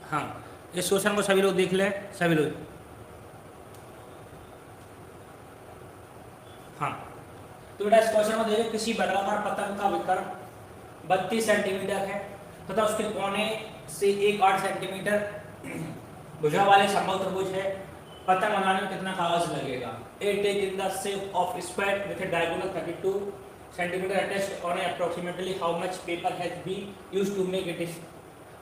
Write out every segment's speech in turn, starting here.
हाँ, इस क्वेश्चन को सभी लोग देख लें, सभी लोग। हाँ, तो बेटा इस क्वेश्चन में देखो, किसी वर्गाकार पतंग का विकर्ण 32 सेंटीमीटर है तथा उसके कोने से 1 सेंटीमीटर भुजा वाले समबाहु है। पतंग बनाने में कितना कागज लगेगा? A take in the shape of square with a diagonal 32 centimetre attached on approximately how much paper has been used to make it।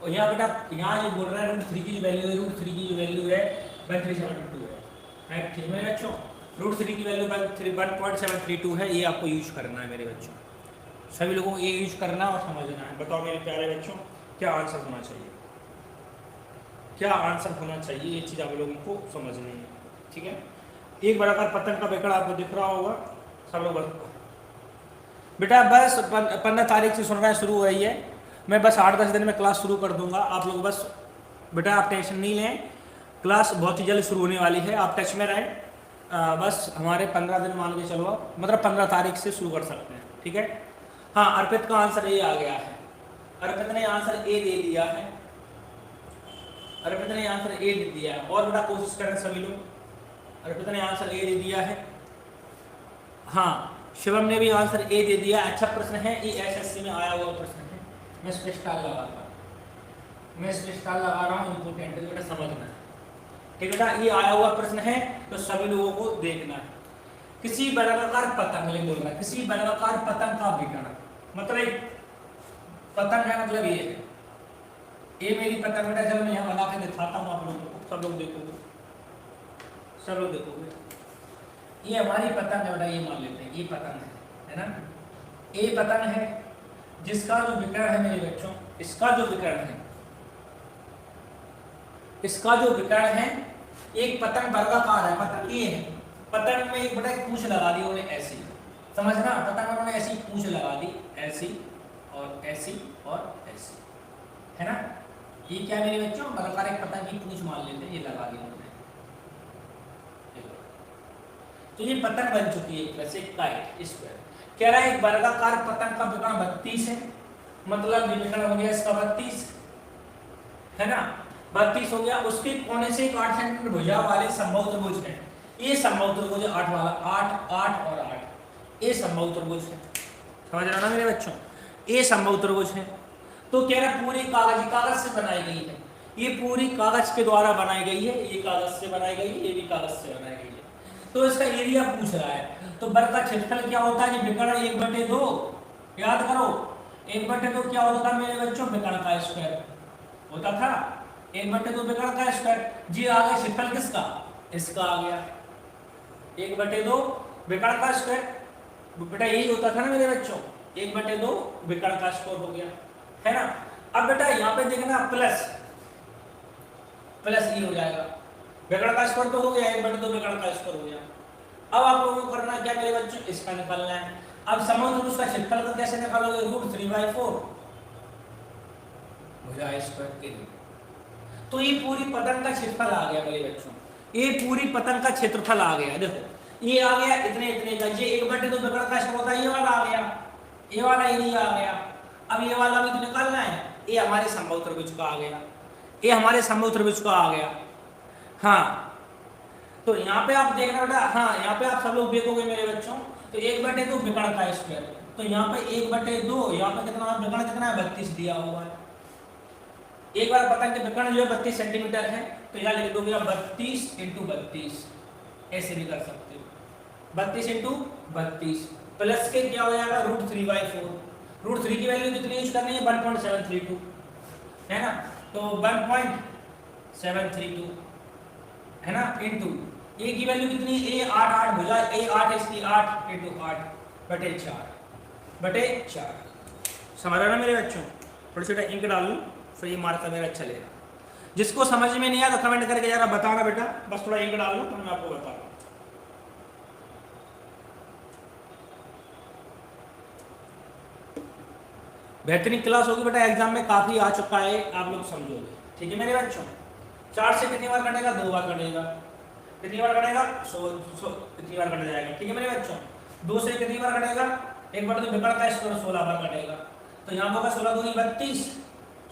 और यहाँ बेटा यहाँ जो बोल रहा है √3 की जो वैल्यू है, √3 की जो वैल्यू है 1372 है, राइट? ठीक है बच्चों, √3 की वैल्यू 1.732 है। ये आपको यूज करना है मेरे बच्चों, सभी लोगों को ये यूज करना और समझना है। बताओ मेरे प्यारे बच्चों, क्या आंसर होना चाहिए, क्या आंसर होना चाहिए, ये चीज आप लोगों को समझनी है। ठीक है, एक वर्गाकार पतंग का विकर्ण आपको दिख रहा होगा, सब लोग बेटा बस 15 तारीख से सुनना शुरू हो रही है। मैं बस 8-10 दिन में क्लास शुरू कर दूंगा। आप लोग बस बेटा आप टेंशन नहीं लें, क्लास बहुत ही जल्द शुरू होने वाली है, आप टच में रहें। बस हमारे 15 दिन मान के चलो, मतलब 15 तारीख से शुरू कर सकते हैं। ठीक है, हाँ, अर्पित का आंसर ए आ गया है, अर्पित ने आंसर ए दे दिया है, अर्पित ने आंसर ए दे दिया है। और बेटा कोशिश करें सभी लोग, अर्पित ने आंसर ए दे दिया है। हाँ, शिवम ने भी आंसर ए दे दिया। अच्छा प्रश्न है, ये एसएससी में आया हुआ प्रश्न है, मैं स्पेशल लगा रहा हूँ, मैं स्पेशल लगा रहा हूँ, इंपोर्टेंट है बेटा, समझना है। ठीक बेटा, ये आया हुआ प्रश्न है तो सभी लोगों को देखना है। किसी वर्गाकार पतंग, बोल रहा है किसी वर्गाकार पतंग का विकर्ण, मतलब एक पतंग है, मतलब ये है, ये मेरी पतंग बेटा, चलो मैं यहाँ बना के दिखाता हूँ आप लोगों को, सब लोग देखोगे, सब लोग देखोगे। ये हमारी पतंग है बेटा, ये मान लेते हैं ये पतंग है ना, ये पतंग है जिसका जो विकर्ण है मेरे बच्चों, इसका जो विकर्ण है, इसका जो विकर्ण है, एक पतंग वर्गाकार है, पतंग ये है, पतंग में एक बड़ा पूंछ लगा दी उन्होंने ऐसी, समझना, पतंग में उन्होंने ऐसी पूंछ लगा दी, ऐसी और ऐसी और ऐसी, है ना। ये क्या मेरे बच्चों, वर्गाकार एक पतंग की पूंछ मान लेते हैं, ये लगा दी उन्होंने, तो ये पतंग बन चुकी है वैसे काइट स्क्वायर। कह रहा है एक वर्गाकार पतंग का विकर्ण 32 है, मतलब विकर्ण हो गया इसका 32, है ना, 32 हो गया। उसके कोने से 8 सेंटीमीटर भुजा वाले समबाहु त्रिभुज है, ये समबाहु त्रिभुज 8 वाला, 8 8 और 8, ये समबाहु त्रिभुज है, समझ रहे हो ना मेरे बच्चों, ये समबाहु त्रिभुज है। तो कह रहा पूरी कागज से बनाई गई है, ये पूरी कागज के द्वारा बनाई गई है, ये कागज से बनाई गई है, ये भी कागज से बनाई गई है। तो इसका एरिया पूछ रहा है, तो वर्ग का क्षेत्रफल क्या होता है, विकर्ण 1/2, याद करो 1/2 क्या होता था मेरे बच्चों, विकर्ण का स्क्वायर होता था, 1/2 विकर्ण का स्क्वायर। जी आ गया क्षेत्रफल किसका, इसका आ गया 1/2 विकर्ण का स्क्वायर, बेटा यही होता था ना मेरे बच्चों, 1/2 विकर्ण का स्क्वायर हो गया, है ना। अब बेटा यहाँ पे देखना प्लस प्लस ये हो जाएगा, विकर्ण का स्क्वायर तो हो गया, 1/2 विकर्ण का स्क्वायर हो गया। अब आप लोगों को करना क्या मेरे बच्चों, इसका निकालना है। अब समबाहु त्रिभुज का क्षेत्रफल का कैसे निकालोगे, √3/4 भुजा स्क्वायर के लिए। तो ये पूरी पतंग का क्षेत्रफल आ गया मेरे बच्चों, ये पूरी पतंग का क्षेत्रफल आ गया। देखो ये आ गया इतने इतने का, ये 1/2 विकर्ण का स्क्वायर होता है, ये वाला आ गया, ये वाला एरिया आ गया। अब ये वाला भी तो निकालना है, ये हमारे समबाहु त्रिभुज का आ गया, ये हमारे समबाहु त्रिभुज का आ गया। हाँ, तो यहाँ पे आप देखना बेटा, हाँ यहाँ पे आप सब लोग देखोगे मेरे बच्चों, तो 1/2 विकर्ण का स्क्वायर, तो यहाँ पे 1/2, यहाँ पे कितना विकर्ण कितना है, 32 दिया हुआ है। एक बार पतंग के विकर्ण जो है 32 सेंटीमीटर है, तो यहाँ लिख दोगे 32 × 32, ऐसे भी कर सकते हो, 32 × 32 प्लस के क्या हो जाएगा, √3/4, √3 की वैल्यू कितनी यूज करनी है, 1.732, है ना, तो 1.732 है ना, इंटू ए की वैल्यू कितनी, ए 8 8 भुजा, ए 8 इसकी 8 × 8/4 समझ रहे ना मेरे बच्चों। थोड़ा छोटा इंक डाल लूँ तो ये मार्का मेरा चलेगा। जिसको समझ में नहीं आया तो कमेंट करके जरा बताना बेटा, बस थोड़ा इंक डाल लूँ तो मैं आपको बता रहा हूँ। बेहतरीन क्लास होगी बेटा, एग्जाम में काफी आ चुका है, आप लोग समझोगे। ठीक है मेरे बच्चों, 4 से कितनी बार कटेगा, 2 बार कटेगा, कितनी बार कटेगा, 100 कितनी बार कट जाएगा। ठीक है मेरे बच्चों, 2 से कितनी बार कटेगा, 1/2 विकर्ण का स्क्वायर 16 बार कटेगा, तो यहाँ होगा 16 दूनी 32,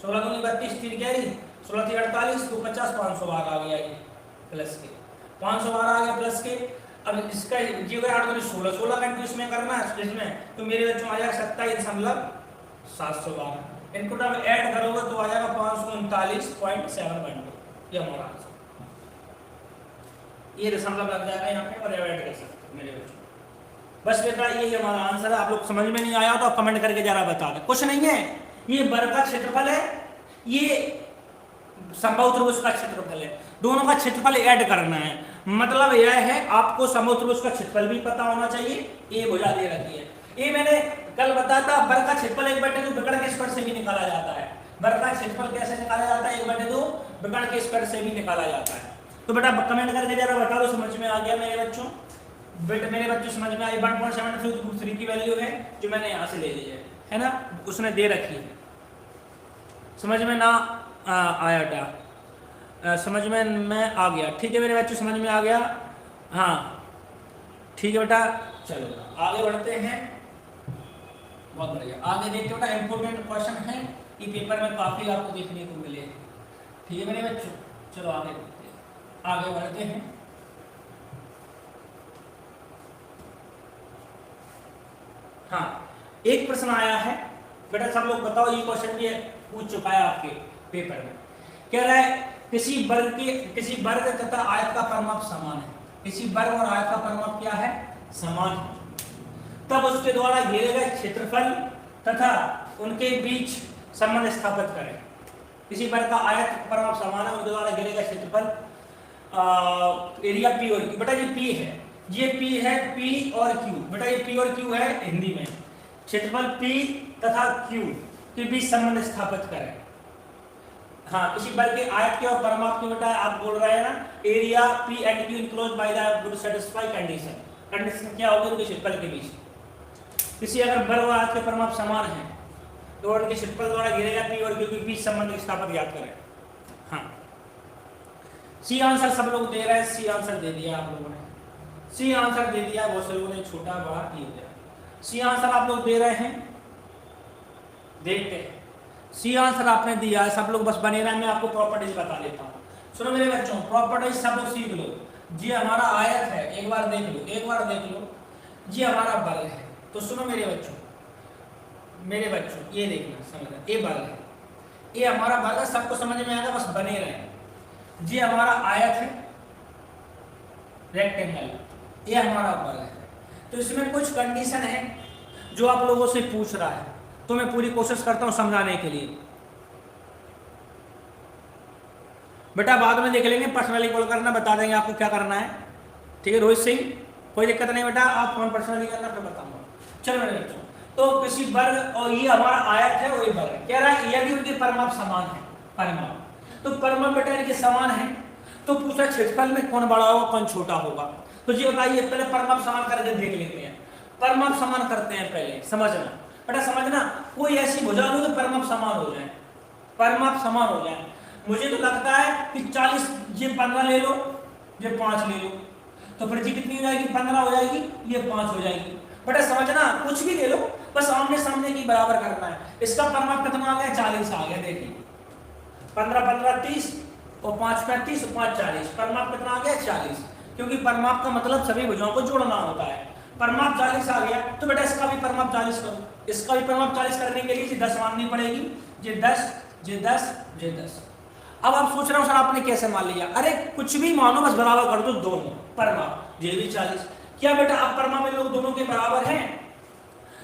16 दूनी 32, 3 कैरी 16 थी 48, 250, 500 बार आ गया ये प्लस के, 500 बार आ गया प्लस के। अब इसका ये हो गया 8 दूनी 16, 16 का इंटू इसमें करना है इसमें, तो मेरे बच्चों आ जाएगा 27.7 बार। इनको जब ऐड करोगे तो आ जाएगा 539.712, ये हमारा आंसर। ये दशमलव लग जाएगा यहाँ पे और ऐड कर सकते हो मेरे बच्चों। बस बेटा ये हमारा आंसर है। आप लोग समझ में नहीं आया तो आप कमेंट करके जरा बता दें। कुछ नहीं है, ये वर्ग का क्षेत्रफल है, ये समबाहु त्रिभुज का क्षेत्रफल है, दोनों का क्षेत्रफल ऐड करना है। मतलब यह है आपको समबाहु त्रिभुज का क्षेत्रफल भी पता होना चाहिए। ये भुजा दे रखी है, ये मैंने कल बताया था। वर्ग का क्षेत्रफल 1/2 विकर्ण के स्क्वायर से भी निकाला जाता है। वर्ग का क्षेत्रफल कैसे निकाला जाता है? 1/2 विकर्ण के स्क्वायर से भी निकाला जाता है। तो बेटा कमेंट करके जरा बता दो समझ में आ गया मेरे बच्चों? मेरे बच्चों समझ में आई? 1.73 की वैल्यू है जो मैंने यहाँ से ले ली है ना, उसने दे रखी है। समझ में ना आया था? समझ में मैं आ गया? ठीक है मेरे बच्चों, समझ में आ गया? हाँ ठीक है बेटा, चलो आगे बढ़ते हैं। बहुत बढ़िया, आगे देखते बेटा इंपोर्टेंट क्वेश्चन है, ये पेपर में काफी आपको देखने को मिले। ठीक है मेरे बच्चों, चलो आगे देखते हैं, आगे बढ़ते हैं। हाँ, एक प्रश्न आया है बेटा, सब लोग बताओ, ये क्वेश्चन भी पूछ चुका है आपके पेपर में। कह रहा है किसी वर्ग तथा आयत का परिमाप समान है। किसी वर्ग और आयत का परिमाप क्या है? समान है। तब उसके द्वारा घेरे गए क्षेत्रफल तथा उनके बीच संबंध स्थापित करें। किसी वर्ग का आयत परिमाप समान है, उनके द्वारा घेरे गए क्षेत्रफल एरिया पी और क्यू। बेटा ये पी है, ये पी है, पी और क्यू। बेटा ये पी और क्यू है हिंदी में। क्षेत्रफल पी तथा क्यू के बीच संबंध स्थापित करें। हाँ, किसी वर्ग के आयत के और परिमाप के बेटा आप बोल रहे हैं ना, area P and Q enclosed by the wood satisfy condition. Condition क्या होगी? उनके क्षेत्रफल के बीच किसी अगर वर्ग और आयत के परिमाप समान है तो उनके क्षेत्रफल द्वारा घेरे गए पी और क्यू के बीच संबंध स्थापित याद करें। हाँ, सी आंसर सब लोग दे रहे हैं, सी आंसर दे दिया आप लोगों ने, सी आंसर दे दिया, बहुत से लोगों ने छोटा बड़ा ये दिया। सी आंसर आप लोग दे रहे हैं, देखते हैं। सी आंसर आपने दिया है, सब लोग बस बने रहे। मैं आपको प्रॉपर्टीज बता देता हूँ। सुनो मेरे बच्चों, प्रॉपर्टीज सब लोग सीख लो। ये हमारा आयत है, एक बार देख लो, एक बार देख लो। ये हमारा वर्ग है, तो सुनो मेरे बच्चों, ये देखना समझना, ये वर्ग है, ये हमारा वर्ग है, सबको समझ में आएगा, बस बने रहे। ये हमारा आयत है, रेक्टेंगल, ये हमारा वर्ग है। तो इसमें कुछ कंडीशन है जो आप लोगों से पूछ रहा है, तो मैं पूरी कोशिश करता हूं समझाने के लिए। बेटा बाद में देख लेंगे, पर्सनली कॉल करना, बता देंगे आपको क्या करना है। ठीक है रोहित सिंह, कोई दिक्कत नहीं बेटा, आप फोन पर्सनली करना फिर बताऊंगा। चलो मेरे बच्चों, तो किसी वर्ग और ये हमारा आयत है, वही वर्ग कह रहा है यदि उनके परिमाप समान है, परिमाप तो परिमाप बेटा इनके समान है, तो पूछा क्षेत्रफल में कौन बड़ा होगा कौन छोटा होगा। तो ये बताइए, पहले परिमाप समान करके देख लेते हैं। परिमाप समान करते हैं पहले, समझना बेटा, समझना। कोई ऐसी भुजा लो तो परिमाप समान हो जाए, परिमाप समान हो जाए। मुझे तो लगता है कि 40, ये 15 ले लो, ये 5 ले लो, तो फिर जी कितनी हो जाएगी? 15 हो जाएगी, ये 5 हो जाएगी। बेटा समझना, कुछ भी ले लो, बस आमने सामने की बराबर करना है। इसका परिमाप कितना आ गया? 40 आ गया। देखिए 15 15 30 और 5 35 और 5 40, परिमाप कितना आ गया? 40। क्योंकि परिमाप का मतलब सभी भुजाओं को जोड़ना होता है। परिमाप 40 आ गया, तो बेटा इसका भी परिमाप 40 करो। इसका भी परिमाप 40 करने के लिए 10 माननी पड़ेगी। ये 10, ये 10, ये 10। अब आप सोच रहे हो सर आपने कैसे मान लिया? अरे कुछ भी मानो, बस बराबर कर दो दोनों परिमाप, ये भी 40। क्या बेटा अब परिमाप में लोग दोनों के बराबर हैं?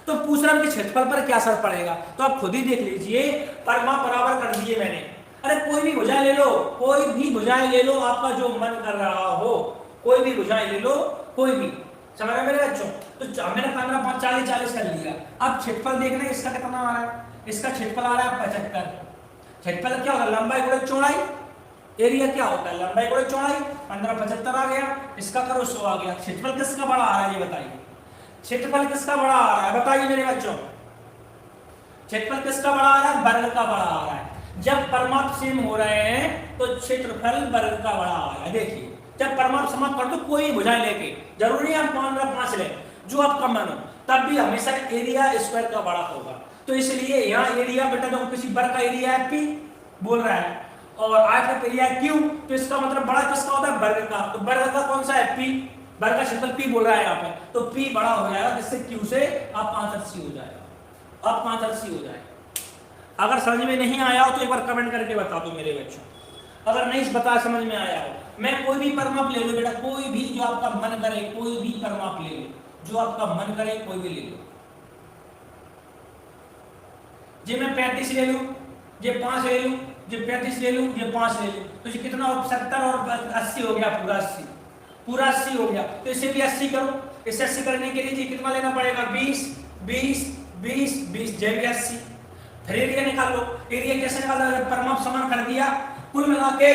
तो पूछ रहा कि क्षेत्रफल पर क्या असर पड़ेगा, तो आप खुद ही देख लीजिए। परिमाप बराबर कर दिए मैंने। अरे कोई भी भुजा ले लो, कोई भी भुजाएं ले लो, आपका जो मन कर रहा हो, कोई भी भुजाएं ले लो, कोई भी। समझ रहे मेरे बच्चों? तो मैंने 15 5 40 40 कर लिया। अब क्षेत्रफल देखना है, इसका कितना आ रहा है? इसका क्षेत्रफल आ रहा है 75। क्षेत्रफल क्या होता है? लंबाई गुणे चौड़ाई। एरिया क्या होता है? लंबाई गुणे चौड़ाई। 15 75 आ गया, इसका करो 100 आ गया। क्षेत्रफल किसका बड़ा आ रहा है ये बताइए? क्षेत्रफल किसका बड़ा आ रहा है बताइए मेरे बच्चों? क्षेत्रफल किसका बड़ा आ रहा है? वर्ग का बड़ा आ रहा है। जब परिमाप सेम हो रहे हैं तो क्षेत्रफल वर्ग का बड़ा आ रहा है। देखिए जब परिमाप समान कर दो, कोई भुजाएं लेके, जरूरी है 5 ले, जो आपका मन हो, तब भी हमेशा एरिया स्क्वायर का बड़ा होगा। तो इसलिए यहाँ एरिया बेटा, जो किसी वर्ग का एरिया है पी बोल रहा है, और आयत का एरिया है क्यू, तो इसका मतलब बड़ा किसका होता है, वर्ग का। तो वर्ग का कौन सा है, पी, वर्ग का क्षेत्रफल पी बोल रहा है यहाँ पे, तो पी बड़ा हो जाएगा किससे, क्यू से। आप आंसर सी हो जाएगा, आप आंसर सी हो जाएगा। अगर समझ में नहीं आया हो तो एक बार कमेंट करके बता दो मेरे बच्चों, अगर नहीं बता समझ में आया हो। मैं कोई भी परमाप ले लो बेटा, कोई भी जो आपका मन करे, कोई भी परमाप ले लो, जो आपका मन करे कोई भी ले लो। जी मैं 35 ले लूं, ये 5 ले लूं, ये 35 ले लूं, ये 5 ले लूं, तो ये कितना, 70 और 80 हो गया, पूरा 80, पूरा 80 हो गया। तो इसे भी 80 करो, इसे 80 करने के लिए जी कितना लेना पड़ेगा, 20 20 20 20, ये भी 80। फिर एरिया निकाल लो, एरिया कैसे निकालना है, परमाप समान कर दिया, कुल मिला के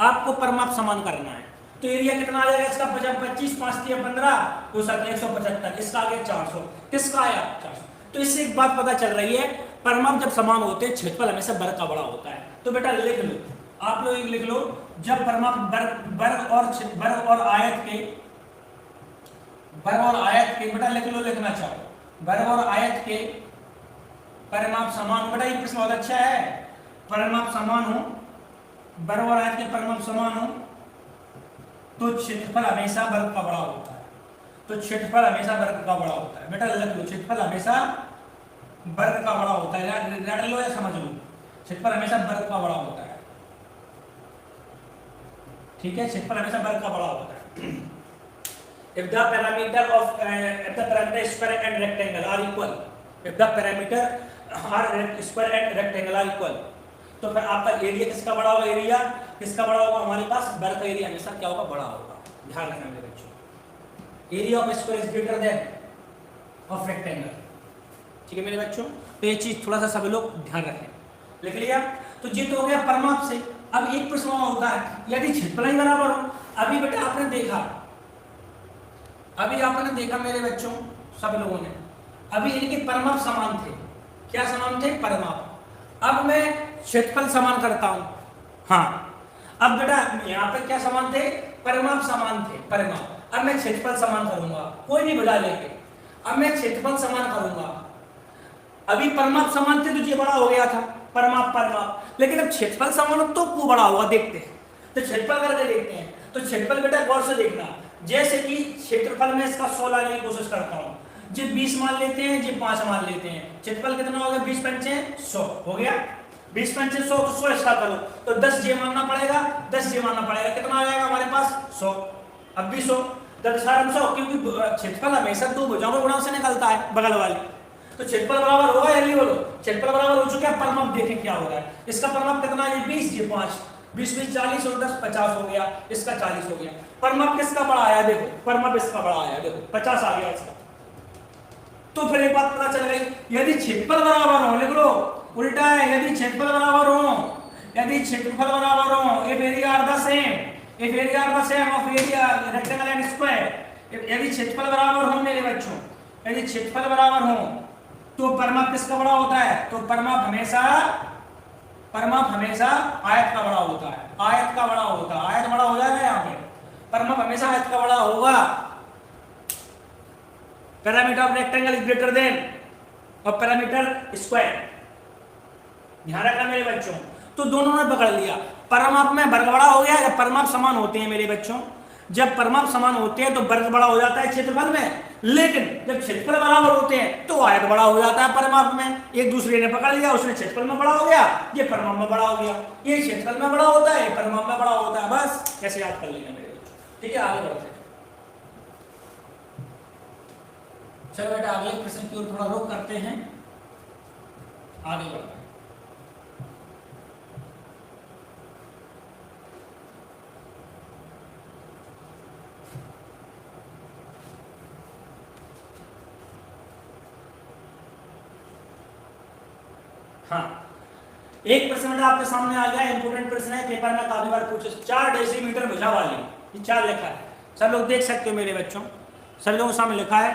आपको परमाप समान करना है। तो एरिया कितना आ जाएगा इसका, 25 5 3 15, तो 175, इसका आ गया 400, किसका आया 400। तो इससे एक बात पता चल रही है, परमाप जब समान होते हैं क्षेत्रफल हमेशा वर्ग का बड़ा होता है। तो बेटा लिख लो, आप लोग लिख लो, जब परमाप वर्ग और आयत के, वर्ग और आयत के, बेटा लिख लो, लिखना चाहो, वर्ग और आयत के परमाप समान हो। बेटा ये प्रश्न बहुत अच्छा है, परमाप समान हो, वर्ग और आयत के परमाप समान हो, तो क्षेत्रफल हमेशा वर्ग का बड़ा होता है। तो क्षेत्रफल हमेशा वर्ग का बड़ा होता है, बेटा लिख लो, क्षेत्रफल हमेशा वर्ग का बड़ा होता है, रट लो या समझ लो, क्षेत्रफल हमेशा वर्ग का बड़ा होता है, ठीक है, क्षेत्रफल हमेशा वर्ग का बड़ा होता है। If the parameter of if the parameter square and rectangle are equal, if the parameter are square and rectangle are equal, तो फिर आपका एरिया किसका बड़ा होगा, एरिया किसका बड़ा होगा, हमारे पास वर्ग का एरिया हमेशा क्या होगा, बड़ा होगा। ध्यान रखना मेरे बच्चों, area of square is greater then of rectangle, ठीक है मेरे बच्चों। तो ये चीज थोड़ा सा सब लोग ध्यान रखें, लिख लिया। तो ये तो हो गया परमाप से। अब एक प्रश्न होता है, यदि क्षेत्रफल ही बराबर हो, अभी बेटा आपने देखा, अभी आपने देखा मेरे बच्चों सब लोगों ने, अभी इनके परमाप समान थे, क्या समान थे, परमाप। अब मैं क्षेत्रफल समान करता हूं, हाँ, अब बेटा यहाँ पे क्या समान थे, परमाप समान थे, परमाप। अब मैं क्षेत्रफल समान करूंगा, कोई भी बजा लेके, अब मैं क्षेत्रफल समान करूंगा। अभी परमाप समान थे तो ये बड़ा हो गया था, परमाप परमाप, लेकिन अब क्षेत्रफल समान हो तो वो बड़ा होगा, देखते हैं। तो क्षेत्रफल करके देखते हैं। तो क्षेत्रफल बेटा गौर से देखना, जैसे कि क्षेत्रफल में इसका 100 लाने की कोशिश करता हूं, जी 20 मान लेते हैं, जी 5 मान लेते हैं, क्षेत्रफल कितना हो गया, 20 पंचे 100 हो गया, 20 पंचे 100, तो 100 इसका करो, तो 10 जे मानना पड़ेगा, 10 जे मानना पड़ेगा, कितना आ जाएगा हमारे पास 100, अब भी 100, 10 100, क्योंकि क्षेत्रफल हमेशा दो भुजाओं के गुणा से निकलता है, बगल वाली। तो क्षेत्रफल बराबर होगा, जल्दी बोलो, क्षेत्रफल बराबर हो चुका है, परमाप देखें क्या हो रहा है, इसका परमाप कितना है, 20 ये 5, 20 20 40 और 10 50 हो गया, इसका 40 हो गया। परमाप किसका बड़ा आया, देखो परमाप इसका बड़ा आया, देखो 50 आ गया इसका। तो फिर एक बात पता चल गई, यदि क्षेत्रफल बराबर हो, लिख लो उल्टा है, यदि क्षेत्रफल बराबर हो, यदि क्षेत्रफल बराबर हो, if area are the same, if area are the same of area rectangle and square, यदि क्षेत्रफल बराबर हो मेरे बच्चों, यदि क्षेत्रफल बराबर हो, तो परमाप किसका बड़ा होता है, तो परमाप हमेशा आयत का बड़ा होता है, आयत का बड़ा होता है, आयत बड़ा हो जाएगा यहाँ पे, परमाप हमेशा आयत का बड़ा होगा। Parameter of rectangle is greater then और पैरामीटर स्क्वायर, ध्यान रखना मेरे बच्चों। तो दोनों ने पकड़ लिया, परमाप में वर्ग बड़ा हो गया, जब परमाप समान होते हैं मेरे बच्चों, जब परमाप समान होते हैं तो वर्ग बड़ा हो जाता है क्षेत्रफल में, लेकिन जब क्षेत्रफल बराबर होते हैं तो आयत बड़ा हो जाता है परमाप में। एक दूसरे ने पकड़ लिया, उसने क्षेत्रफल में बड़ा हो गया, ये परमाप में बड़ा हो गया, ये क्षेत्रफल में बड़ा होता है, परमाप में बड़ा होता है, बस कैसे याद कर लेना मेरे बच्चों, ठीक है। आगे बढ़ते हैं, चलो बेटा अगले प्रश्न की ओर थोड़ा रुख करते हैं, आगे बढ़ते हैं। हाँ, एक प्रश्न आपके सामने आ गया, इंपोर्टेंट प्रश्न है, पेपर में काफी बार पूछे, 4 डेसीमीटर भुजा वाली, ये 4 लिखा है, सब लोग देख सकते हो मेरे बच्चों, सब लोगों के सामने लिखा है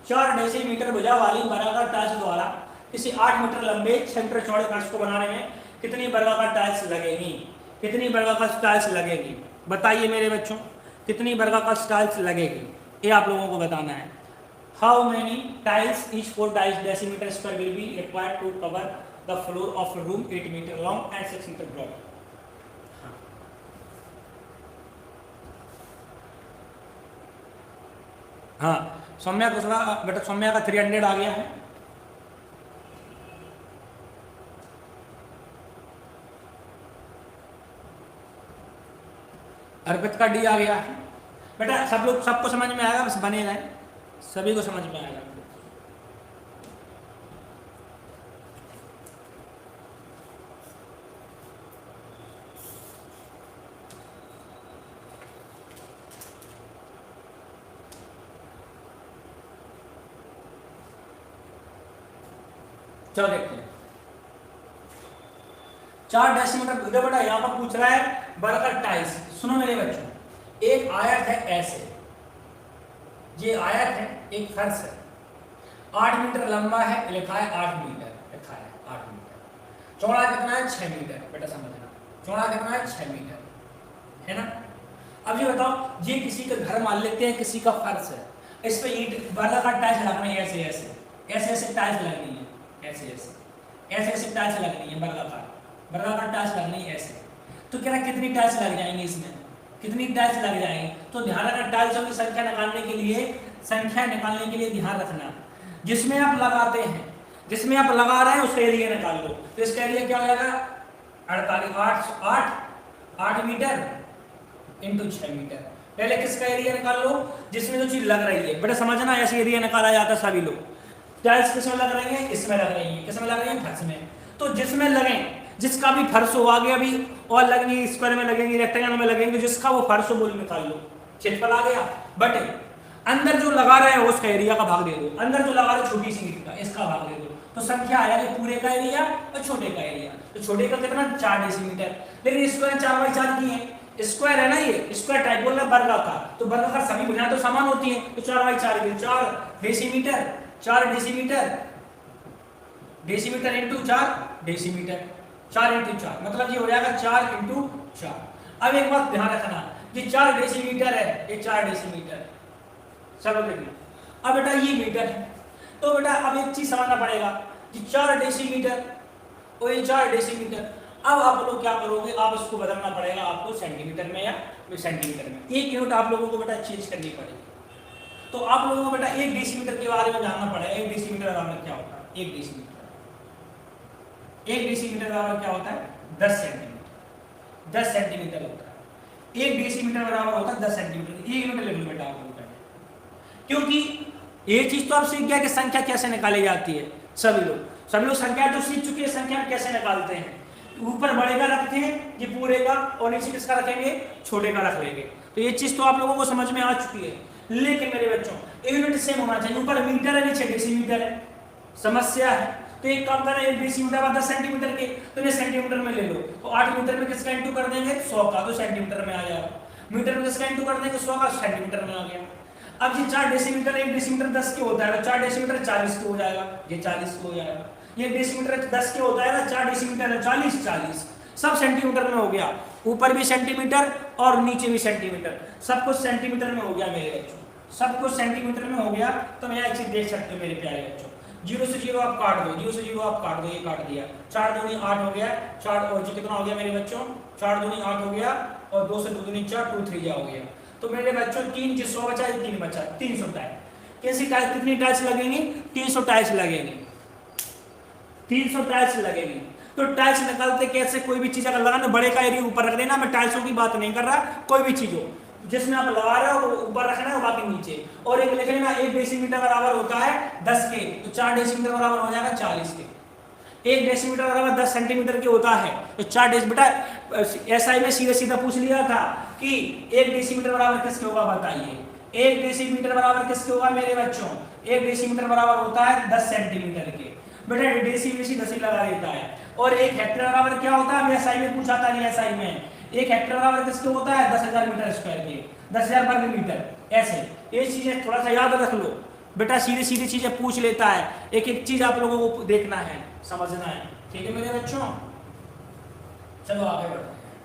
4 डेसीमीटर भुजा वाली वर्गाकार टाइल्स द्वारा किसी 8 मीटर लंबे 6 मीटर चौड़े फर्श को बनाने में कितनी वर्गाकार टाइल्स लगेगी, कितनी वर्गाकार टाइल्स लगेगी, बताइए मेरे बच्चों, कितनी वर्गाकार टाइल्स लगेगी, ये आप लोगों को बताना है। How many tiles each 4 decimeter square will be required to cover the floor of a room 8 meter long and 6 meter broad? हाँ सौम्या को थोड़ा बेटा, सौम्या का 300 आ गया है। अर्पित का डी आ गया है बेटा। सब लोग, सबको समझ में आएगा, बस बने रहें, सभी को समझ में आएगा। चलो देखते हैं 4 डेसीमीटर। इधर बेटा यहाँ पर पूछ रहा है वर्कर टाइल्स। सुनो मेरे बच्चों, एक आयत है ऐसे, ये आयत है, एक फर्श है, 8 मीटर लंबा है, लिखा है 8 मीटर, लिखा है 8 मीटर। चौड़ा कितना है? 6 मीटर। बेटा समझना, चौड़ा कितना है? 6 मीटर, है ना। अब ये बताओ, ये किसी का घर मान लेते हैं, किसी का फर्श है, इस पे ईंट वर्गाकार टाइल्स लगना है, ऐसे ऐसे ऐसे ऐसे टाइल्स लगनी है, ऐसे ऐसे ऐसे ऐसे टाइल्स लगनी है, वर्गाकार टाइल्स लगनी है ऐसे। तो कह रहा कितनी टाइल्स लग जाएंगी इसमें, कितनी टाइल्स लग जाएंगी? तो ध्यान रखना, टाइल्सों की संख्या निकालने के लिए, संख्या निकालने के लिए ध्यान रखना, जिसमें आप लगाते हैं, जिसमें आप लगा रहे हैं उसका एरिया निकाल लो। तो इसका एरिया क्या हो जाएगा? 8 मीटर इंटू 6 मीटर। पहले किसका एरिया निकाल लो? जिसमें जो चीज लग रही है। बेटा समझना, ऐसे एरिया निकाला जाता है सभी लोग। टाइल्स किसमें लग रही है? इसमें लग रही है। किसमें लग रही है? फर्श में। तो जिसमें लगे, जिसका भी फर्श हो, आगे अभी और लगेंगी, स्क्वायर में लगेंगी, रेक्टेंगल में लगेंगे, तो जिसका वो फर्श हो वो निकाल लो। क्षेत्रफल आ गया। बट अंदर जो लगा रहे हैं उसका एरिया का भाग दे दो। अंदर जो लगा रहे छोटी सी ईंट का, इसका भाग दे दो। तो संख्या आ जाएगी पूरे का एरिया और छोटे का एरिया। तो छोटे का कितना? 4 डेसीमीटर। लेकिन स्क्वायर 4x4 की है, स्क्वायर है ना, ये स्क्वायर टाइप बोल रहा है वर्गाकार। तो वर्गाकार सभी बुनियाद तो समान होती है। तो 4x4 की 4 decimetre, 4 decimetre, decimetre into 4 decimetre, 4 into 4 मतलब ये हो जाएगा 4 इंटू 4। अब एक बात ध्यान रखना, ये 4 डेसीमीटर है, ये 4 डेसीमीटर। चलो देखिए, अब बेटा ये मीटर है, तो बेटा अब एक चीज समझना पड़ेगा कि 4 डेसीमीटर और ये 4 डेसीमीटर। अब आप लोग क्या करोगे? आप इसको बदलना पड़ेगा आपको सेंटीमीटर में या सेंटीमीटर में। एक यूनिट आप लोगों को बेटा चेंज करनी पड़ेगी। तो आप लोगों को बेटा 1 डेसीमीटर के बारे में जानना पड़ेगा। 1 डेसीमीटर बराबर क्या होता है? 1 डेसीमीटर, 1 डेसीमीटर बराबर क्या होता है? 10 सेंटीमीटर। 10 सेंटीमीटर होता है 1 डेसीमीटर बराबर होता है 10 सेंटीमीटर। ये यूनिट लिख लो बेटा आप लोगों का, क्योंकि ये चीज तो आप सीख गया कि संख्या कैसे निकाली जाती है। सभी लोग संख्या तो सीख चुके हैं, संख्या कैसे निकालते हैं। ऊपर बड़े का रखते हैं ये पूरे का, और नीचे किसका रखेंगे? छोटे का रख लेंगे। तो ये चीज तो आप लोगों को समझ में आ चुकी है। लेकिन मेरे बच्चों, यूनिट सेम होना चाहिए। ऊपर मीटर है, नीचे डेसीमीटर है। समस्या है। तो एक काम करें, 1 डेसीमीटर 10 सेंटीमीटर के, तो ये सेंटीमीटर में ले लो। तो 8 मीटर में किसका इंटू कर देंगे? 100 का, तो सेंटीमीटर में आ जाएगा। मीटर में किसका इंटू कर देंगे? 100 का, सेंटीमीटर में आ गया। अब ये 4 डेसीमीटर, 1 डेसीमीटर 10 के होता है, तो 4 डेसीमीटर 40 के हो जाएगा, ये 40 के हो जाएगा। ये डेसीमीटर 10 के होता है ना, 4 डेसीमीटर 40 सब सेंटीमीटर में हो गया। ऊपर भी सेंटीमीटर और नीचे भी सेंटीमीटर, सब कुछ सेंटीमीटर में हो गया मेरे बच्चों, सब कुछ सेंटीमीटर में हो गया। तो मैं एक चीज देख सकते हो मेरे प्यारे बच्चों, 0 से 0 आप काट दो, 0 से 0 आप काट दो, ये काट दिया। 4 दूनी 8 हो गया, 4 और जी कितना हो गया मेरे बच्चों? 4 दूनी 8 हो गया, और 2 से 2 दूनी 4, 2 3 हो गया। तो मेरे बच्चों 3 से 100 बचा, 3 बचा, 300 टाइल्स। कैसी टाइल्स, कितनी टाइल्स लगेंगी? 300 टाइल्स लगेंगी, 300 टाइल्स लगेंगी। तो टाइल्स निकालते कैसे? कोई भी चीज अगर लगाना, बड़े का एरिया ऊपर रख देना। मैं टाइल्सों की बात नहीं कर रहा, कोई भी चीज हो जिसमें आप लगा रहे हो वो ऊपर रखना है, बाकी नीचे। और एक लिख लेना, 1 डेसीमीटर बराबर होता है 10 के, तो 4 डेसीमीटर बराबर हो जाएगा 40 के। 1 डेसीमीटर बराबर 10 सेंटीमीटर के होता है, तो 4 बेटा एसआई में सीधा सीधा पूछ लिया था कि 1 डेसीमीटर बराबर किसके होगा, बताइए। 1 डेसीमीटर बराबर किसके होगा मेरे बच्चों? 1 डेसीमीटर बराबर होता है 10 सेंटीमीटर के। बेटा डेसी में 10 लगा देता है। और 1 हेक्टेयर बराबर क्या होता है? एसआई में पूछा था, नहीं एसआई में 1 हेक्टेयर बराबर किसके होता है? 10,000 मीटर स्क्वायर के, 10,000 वर्ग मीटर। ऐसे ये चीजें थोड़ा सा याद रख लो बेटा, सीधी सीधी चीजें पूछ लेता है। एक एक चीज आप लोगों को देखना है, समझना है। ठीक है मेरे बच्चों, चलो आगे बढ़ते हैं।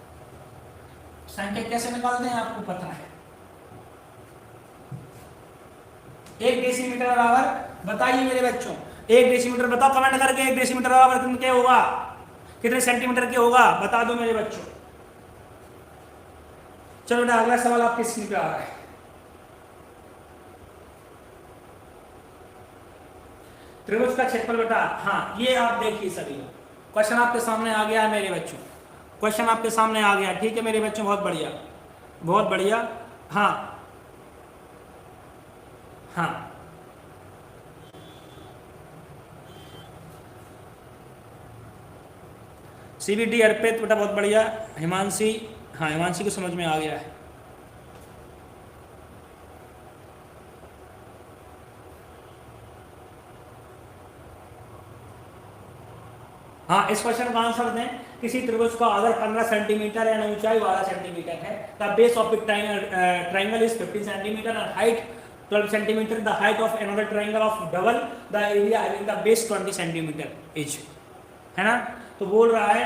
संख्या कैसे निकालते हैं आपको पता है। 1 डेसीमीटर बराबर, बताइए मेरे बच्चों, 1 डेसीमीटर बताओ कमेंट करके। 1 डेसीमीटर बराबर कितने होगा, कितने सेंटीमीटर के होगा, बता दो मेरे बच्चों। चलो बेटा अगला सवाल आपके स्क्रीन पे आ रहा है। त्रिभुज का क्षेत्रफल बेटा, हाँ ये आप देखिए सभी क्वेश्चन आपके सामने आ गया है मेरे बच्चों, क्वेश्चन आपके सामने आ गया, ठीक है मेरे बच्चों, बहुत बढ़िया बहुत बढ़िया। हाँ हाँ CBD अर्पित बेटा बहुत बढ़िया, हिमांशी, हाँ हिमांशी को समझ में आ गया है। हाँ इस क्वेश्चन का आंसर दें, किसी त्रिभुज का अगर 15 सेंटीमीटर है, ऊंचाई 12 सेंटीमीटर है, the base of triangle is 50 centimetre and height 12 centimetre, the height of another triangle of double the area having the base 20 centimetre etch, है ना। तो बोल रहा है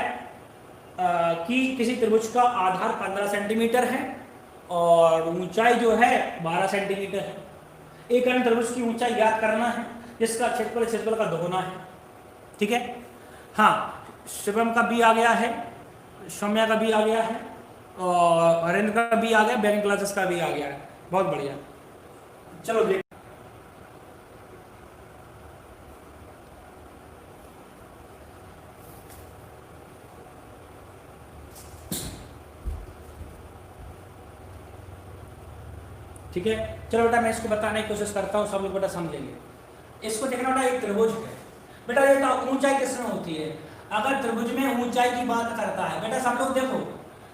कि किसी त्रिभुज का आधार 15 सेंटीमीटर है और ऊंचाई जो है 12 सेंटीमीटर है। एक अन्य त्रिभुज की ऊंचाई ज्ञात करना है जिसका क्षेत्रफल का दोगुना है, ठीक है। हाँ शिवम का भी आ गया है, सौम्या का भी आ गया है और हरेंद्र का भी आ गया, बैकिंग क्लासेस का भी आ गया है, बहुत बढ़िया। चलो देख, ठीक है। चलो बेटा मैं इसको बताने की कोशिश करता हूँ, सब लोग बेटा समझेंगे। इसको देखना बेटा, एक त्रिभुज है बेटा, ये ऊंचाई किसमें होती है? अगर त्रिभुज में ऊंचाई की बात करता है बेटा, सब लोग देखो,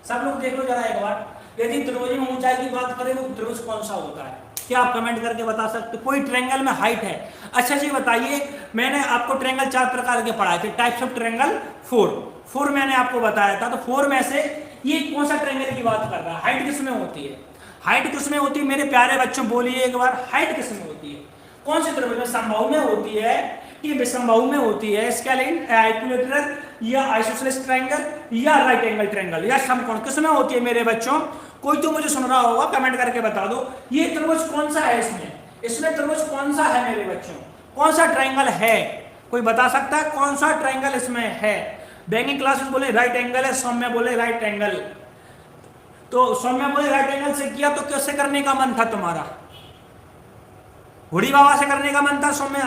सब लोग देख लो जरा एक बार, यदि त्रिभुज में ऊंचाई की बात करें वो त्रिभुज कौन सा होता है? क्या आप कमेंट करके बता सकते? कोई ट्रायंगल में हाइट है, अच्छा जी बताइए, मैंने आपको ट्रायंगल 4 प्रकार के पढ़ाए थे, टाइप्स ऑफ ट्रायंगल 4 मैंने आपको बताया था, तो 4 में से ये कौन सा ट्रायंगल की बात कर रहा है? हाइट किसमें होती है? हाइट किसमें होती है मेरे प्यारे बच्चों, बोलिए एक बार, हाइट किसमें होती है? कौन से त्रिभुज में? समबाहु में होती है कि विषमबाहु में होती है? स्केलिन, इक्विलेटरल या आइसोसेलेस ट्रायंगल या राइट एंगल ट्रायंगल या समकोण, किसमें होती है मेरे बच्चों? कोई तो मुझे सुन रहा होगा, कमेंट करके बता दो ये त्रिभुज कौन सा है, इसमें त्रिभुज कौन सा है मेरे बच्चों, कौन सा ट्रायंगल है? कोई बता सकता है कौन सा ट्रायंगल इसमें है? बैंकिंग क्लासेस बोले राइट एंगल है, सौम्या बोले राइट एंगल, तो सौम्या बोले राइट एंगल से किया तो कैसे करने का मन था तुम्हारा? हुडी बाबा से करने का मन था सौम्या,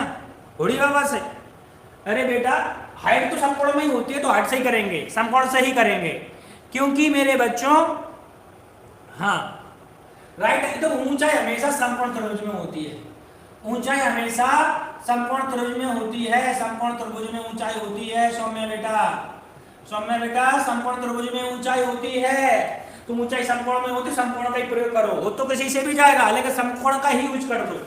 हुडी बाबा से? अरे बेटा हाइट तो समकोण में ही होती है, तो हाइट से ही करेंगे, समकोण से ही करेंगे, क्योंकि मेरे बच्चों हाँ राइट, तो ऊंचाई हमेशा समकोण त्रिभुज में होती है, ऊंचाई हमेशा समकोण त्रिभुज में होती है, समकोण त्रिभुज में ऊंचाई होती है सौम्या बेटा, सौम्या बेटा समकोण त्रिभुज में ऊंचाई होती है, तो ऊंचाई समकोण में होती, समकोण का ही प्रयोग करो, हो तो किसी से भी जाएगा लेकिन समकोण का ही यूज कर दो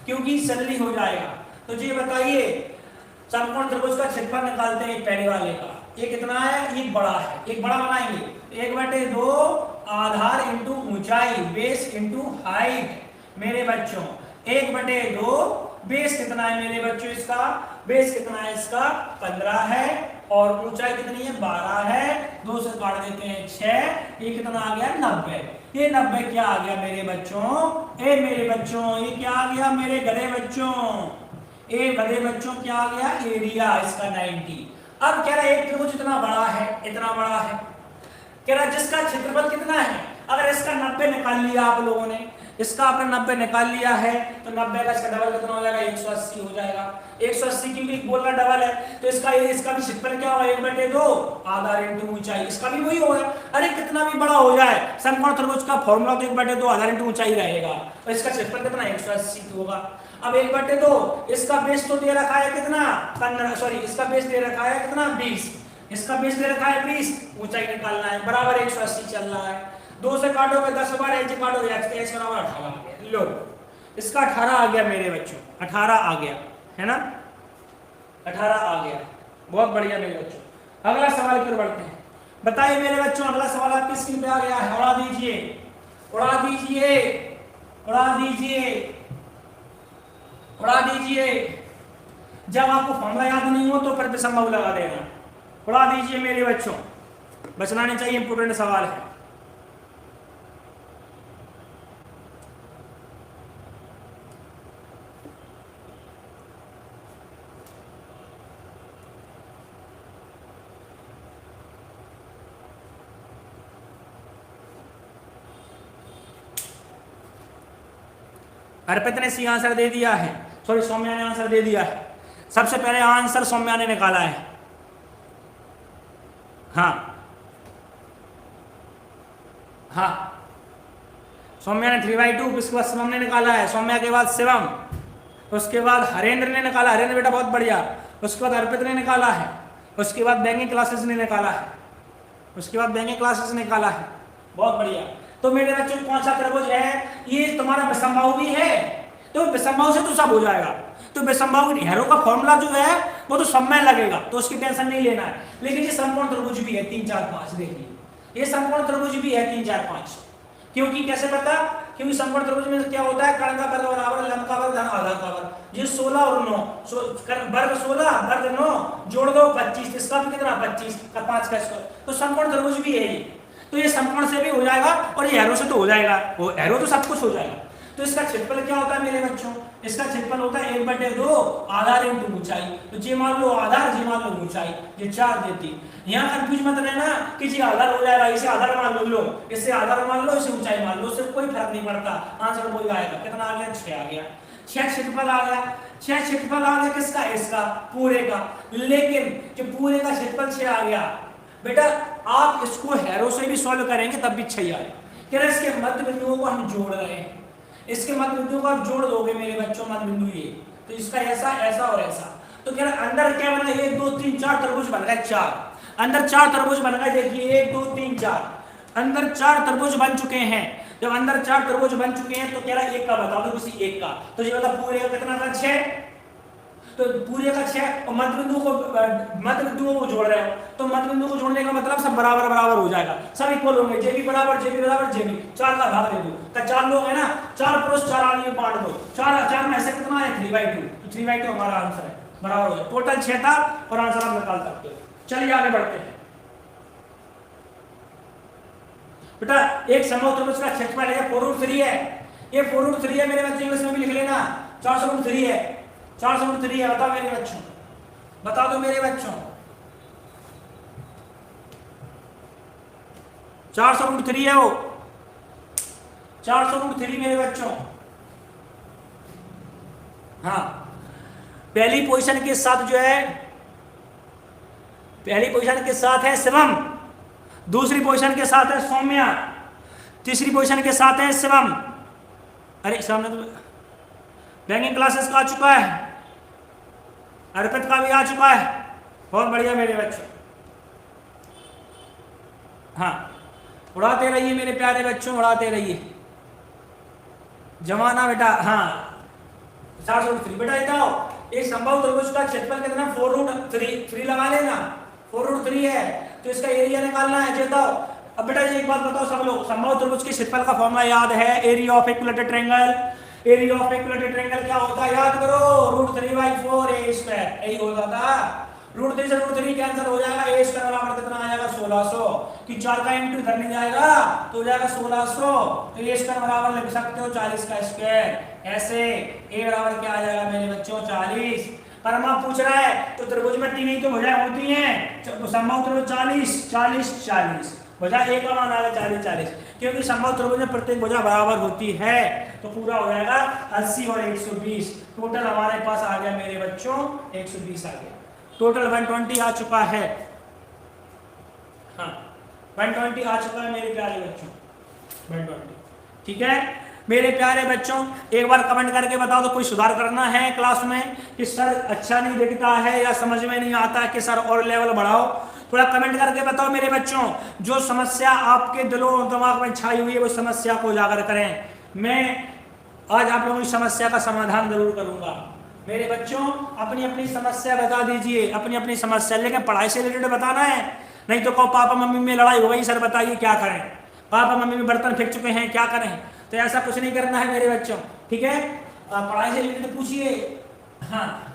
क्योंकि जल्दी हो जाएगा। तो जी बताइए समकोण त्रिभुज का क्षेत्रफल निकालते हैं पहले वाले का, ये कितना है? एक बड़ा है, एक बड़ा बनाएंगे, 1/2 आधार इंटू ऊंचाई, बेस इंटू हाइट मेरे बच्चों, 1/2 बेस कितना है मेरे बच्चों इसका? बेस कितना है इसका? 15 है और ऊंचाई कितनी है? 12 है, 2 से काट देते हैं 6, ये कितना आ गया? 90। ये 90 क्या आ गया मेरे बच्चों? ए मेरे बच्चों ये क्या आ गया मेरे गधे बच्चों? ए गधे बच्चों क्या आ गया? एरिया इसका 90। अब कह रहा एक त्रिभुज इतना बड़ा है, इतना बड़ा है, कह रहा जिसका क्षेत्रफल कितना है? अगर इसका 90 निकाल लिया आप लोगों ने, इसका आपने 90 निकाल लिया है, तो 90 का इसका डबल कितना हो जाएगा? 180 हो जाएगा। 180 क्योंकि बोलना डबल है, तो इसका भी क्षेत्रफल क्या होगा? 1/2 आधार इंटू ऊंचाई, इसका भी वही होगा। अरे कितना भी बड़ा हो जाए समकोण त्रिभुज का फॉर्मूला तो 1/2 आधार इंटू ऊंचाई रहेगा, और इसका क्षेत्रफल कितना? 180 होगा। अब 1/2 इसका बेस तो दे रखा है कितना? 15, सॉरी इसका बेस दे रखा है कितना? 20, इसका बेस दे रखा है 20, ऊंचाई निकालना है, बराबर 180 चल रहा है, 2 से काटोगे 10 बार, h काटोगे x बराबर 18। लो इसका 18 आ गया मेरे बच्चों, 18 आ गया है ना, 18 आ गया, बहुत बढ़िया मेरे बच्चों। अगला सवाल की ओर बढ़ते हैं, बताइए मेरे बच्चों अगला सवाल आपकी स्क्रीन पे आ गया है, उड़ा दीजिए, उड़ा दीजिए, उड़ा दीजिए, उड़ा दीजिए। जब आपको फॉर्मूला याद नहीं हो तो फिर विषमबाहु लगा देना, उड़ा दीजिए मेरे बच्चों, बचना नहीं चाहिए, इंपोर्टेंट सवाल है। अर्पित ने सी आंसर दे दिया है, सॉरी सौम्या ने आंसर दे दिया है, सबसे पहले आंसर सौम्या ने निकाला है। हाँ हाँ, सौम्या ने 3/2, उसके बाद शिवम ने निकाला है, सौम्या के बाद शिवम, उसके बाद हरेंद्र ने निकाला, हरेंद्र बेटा बहुत बढ़िया, उसके बाद अर्पित ने निकाला है, उसके बाद बैंकिंग क्लासेस ने निकाला है, उसके बाद बैंकिंग क्लासेस ने निकाला है, बहुत बढ़िया। तो मेरे बच्चों कौन सा त्रिभुज है, ये तुम्हारा विषमबाहु भी है, तो विषमबाहु से तो सब हो जाएगा। तो विषमबाहु की हैरो का फॉर्मूला जो है वो तो सब में लगेगा, तो उसकी टेंशन नहीं लेना है। लेकिन ये समकोण त्रिभुज भी है 3 4 5, देखिए ये समकोण त्रिभुज भी है 3 4 5। क्योंकि कैसे पता, क्योंकि समकोण त्रिभुज में क्या होता है, कर्ण का वर्ग बराबर लंब का वर्ग धन आधा का वर्ग। ये 16 और 9, वर्ग 16 वर्ग 9 जोड़ दो 25, इसका भी कितना 25 का 5 का स्क्वायर, तो समकोण त्रिभुज भी है ये। तो ये समकोण से भी हो जाएगा और ये एरो से तो हो जाएगा, वो एरो तो सब कुछ हो जाएगा। तो इसका क्षेत्रफल क्या होता है मेरे बच्चों, इसका क्षेत्रफल होता है 1/2 आधार इंटू ऊंचाई। तो जी मान लो आधार, जी मान लो ऊंचाई, ये 4 देती। यहाँ कंफ्यूज मत रहना कि जी आधार हो जाएगा, इसे आधार मान लो, इससे आधार मान लो, इसे ऊंचाई मान लो, उससे कोई फर्क नहीं पड़ता, आंसर वही आएगा। कितना आ गया, 6 आ गया, 6 क्षेत्रफल आ गया, 6 क्षेत्रफल आ गया किसका, इसका पूरे का। लेकिन जो पूरे का क्षेत्रफल 6 आ गया बेटा, आप इसको हैरो से भी सॉल्व करेंगे तब भी 6 आएगा। कह रहे इसके मध्य बिंदुओं को हम जोड़ रहे हैं, इसके मध्य बिंदुओं को आप जोड़ दोगे मेरे बच्चों, मध्य बिंदु ये, तो इसका ऐसा ऐसा और ऐसा। तो कह रहे अंदर क्या बना, 1 2 3 4 त्रिभुज बन गए 4, अंदर 4 त्रिभुज बन गए। देखिए 1 2 3 4, अंदर 4 त्रिभुज बन चुके हैं। जब अंदर 4 त्रिभुज बन चुके हैं तो कह रहा है एक का बता दो, किसी एक का। तो ये मतलब पूरे का कितना था, 6, तो पूरे का 6 और मध्य बिंदुओं को जोड़ रहे हो, तो मध्य बिंदु को जोड़ने का मतलब सब बराबर बराबर हो जाएगा, सब इक्वल होंगे, जे भी बराबर, जे भी बराबर, जे भी 4 का भाग दे दो, तो 4 लोग है ना, 4 + 4 आदमी में बांट दो, 4 में ऐसे कितना है 3/2, तो 3/2 हमारा आंसर है, बराबर हो जाए। टोटल 6 था और आंसर आप निकाल सकते हो। चलिए आगे बढ़ते हैं बेटा। एक समोच्च त्रिभुज का क्षेत्रफल है 4√3 है, ये 4√3 है मेरे बच्चे, इंग्लिश में भी लिख लेना, 4√3 है, 4√3 है। बताओ मेरे बच्चों, बता दो मेरे बच्चों, 4√3 है वो, 4√3 मेरे बच्चों। हाँ, पहली पोजीशन के साथ जो है, पहली पोजीशन के साथ है शिवम, दूसरी पोजीशन के साथ है सौम्या, तीसरी पोजीशन के साथ है शिवम। अरे सामने तो बैंकिंग क्लासेस का आ चुका है, अर्पित का भी आ चुका है, बहुत बढ़िया मेरे बच्चों। हाँ, उड़ाते रहिए मेरे प्यारे बच्चों, उड़ाते रहिए, जमाना बेटा। हाँ 4√3 बेटा, बताओ एक संभव त्रिभुज का क्षेत्रफल कितना, 4√3 लगा लेना, 4√3 है, तो इसका एरिया निकालना है। बताओ अब बेटा एक बात बताओ सब लोग, संभव त्रिभुज के क्षेत्रफल का फॉर्मूला याद है, area of equilateral triangle. Area of equilateral triangle क्या होता है, याद करो, √3/4 a², यही होता था। √3 से √3 कैंसिल हो जाएगा, a² बराबर कितना आ जाएगा 1600, कि 4 का इंटू इधर नहीं जाएगा तो हो जाएगा 1600, तो a² बराबर लिख सकते हो 40 का स्क्वायर। ऐसे a बराबर क्या आ जाएगा मेरे बच्चों 40। परमा पूछ रहा है तो त्रिभुज में 3 ही तो भुजाएं होती हैं, तो संभव त्रिभुज 40 40 40, भुजा एक का मान आ गया 40 40, क्योंकि संभव त्रिभुज में प्रत्येक भुजा बराबर होती है, तो पूरा हो जाएगा 80 और 120। टोटल हमारे पास आ गया मेरे बच्चों 120 आ गया, टोटल 120 आ चुका है। हाँ 120 आ चुका है मेरे प्यारे बच्चों, 120। ठीक है मेरे प्यारे बच्चों, एक बार कमेंट करके बताओ तो कोई सुधार करना है क्लास में कि सर अच्छा नहीं दिखता है या समझ में नहीं आता है कि सर और लेवल बढ़ाओ, थोड़ा कमेंट करके बताओ मेरे बच्चों। जो समस्या आपके दिलों दिमाग में छाई हुई है वो समस्या को उजागर करें, मैं आज आप लोगों की समस्या का समाधान जरूर करूंगा। मेरे बच्चों अपनी अपनी समस्या बता दीजिए, अपनी अपनी समस्या, लेकिन पढ़ाई से रिलेटेड बताना है, नहीं तो कहो पापा मम्मी में लड़ाई हो गई सर बताइए क्या करें, पापा मम्मी में बर्तन फेंक चुके हैं क्या करें, तो ऐसा कुछ नहीं करना है मेरे बच्चों। ठीक है पढ़ाई से रिलेटेड पूछिए। हाँ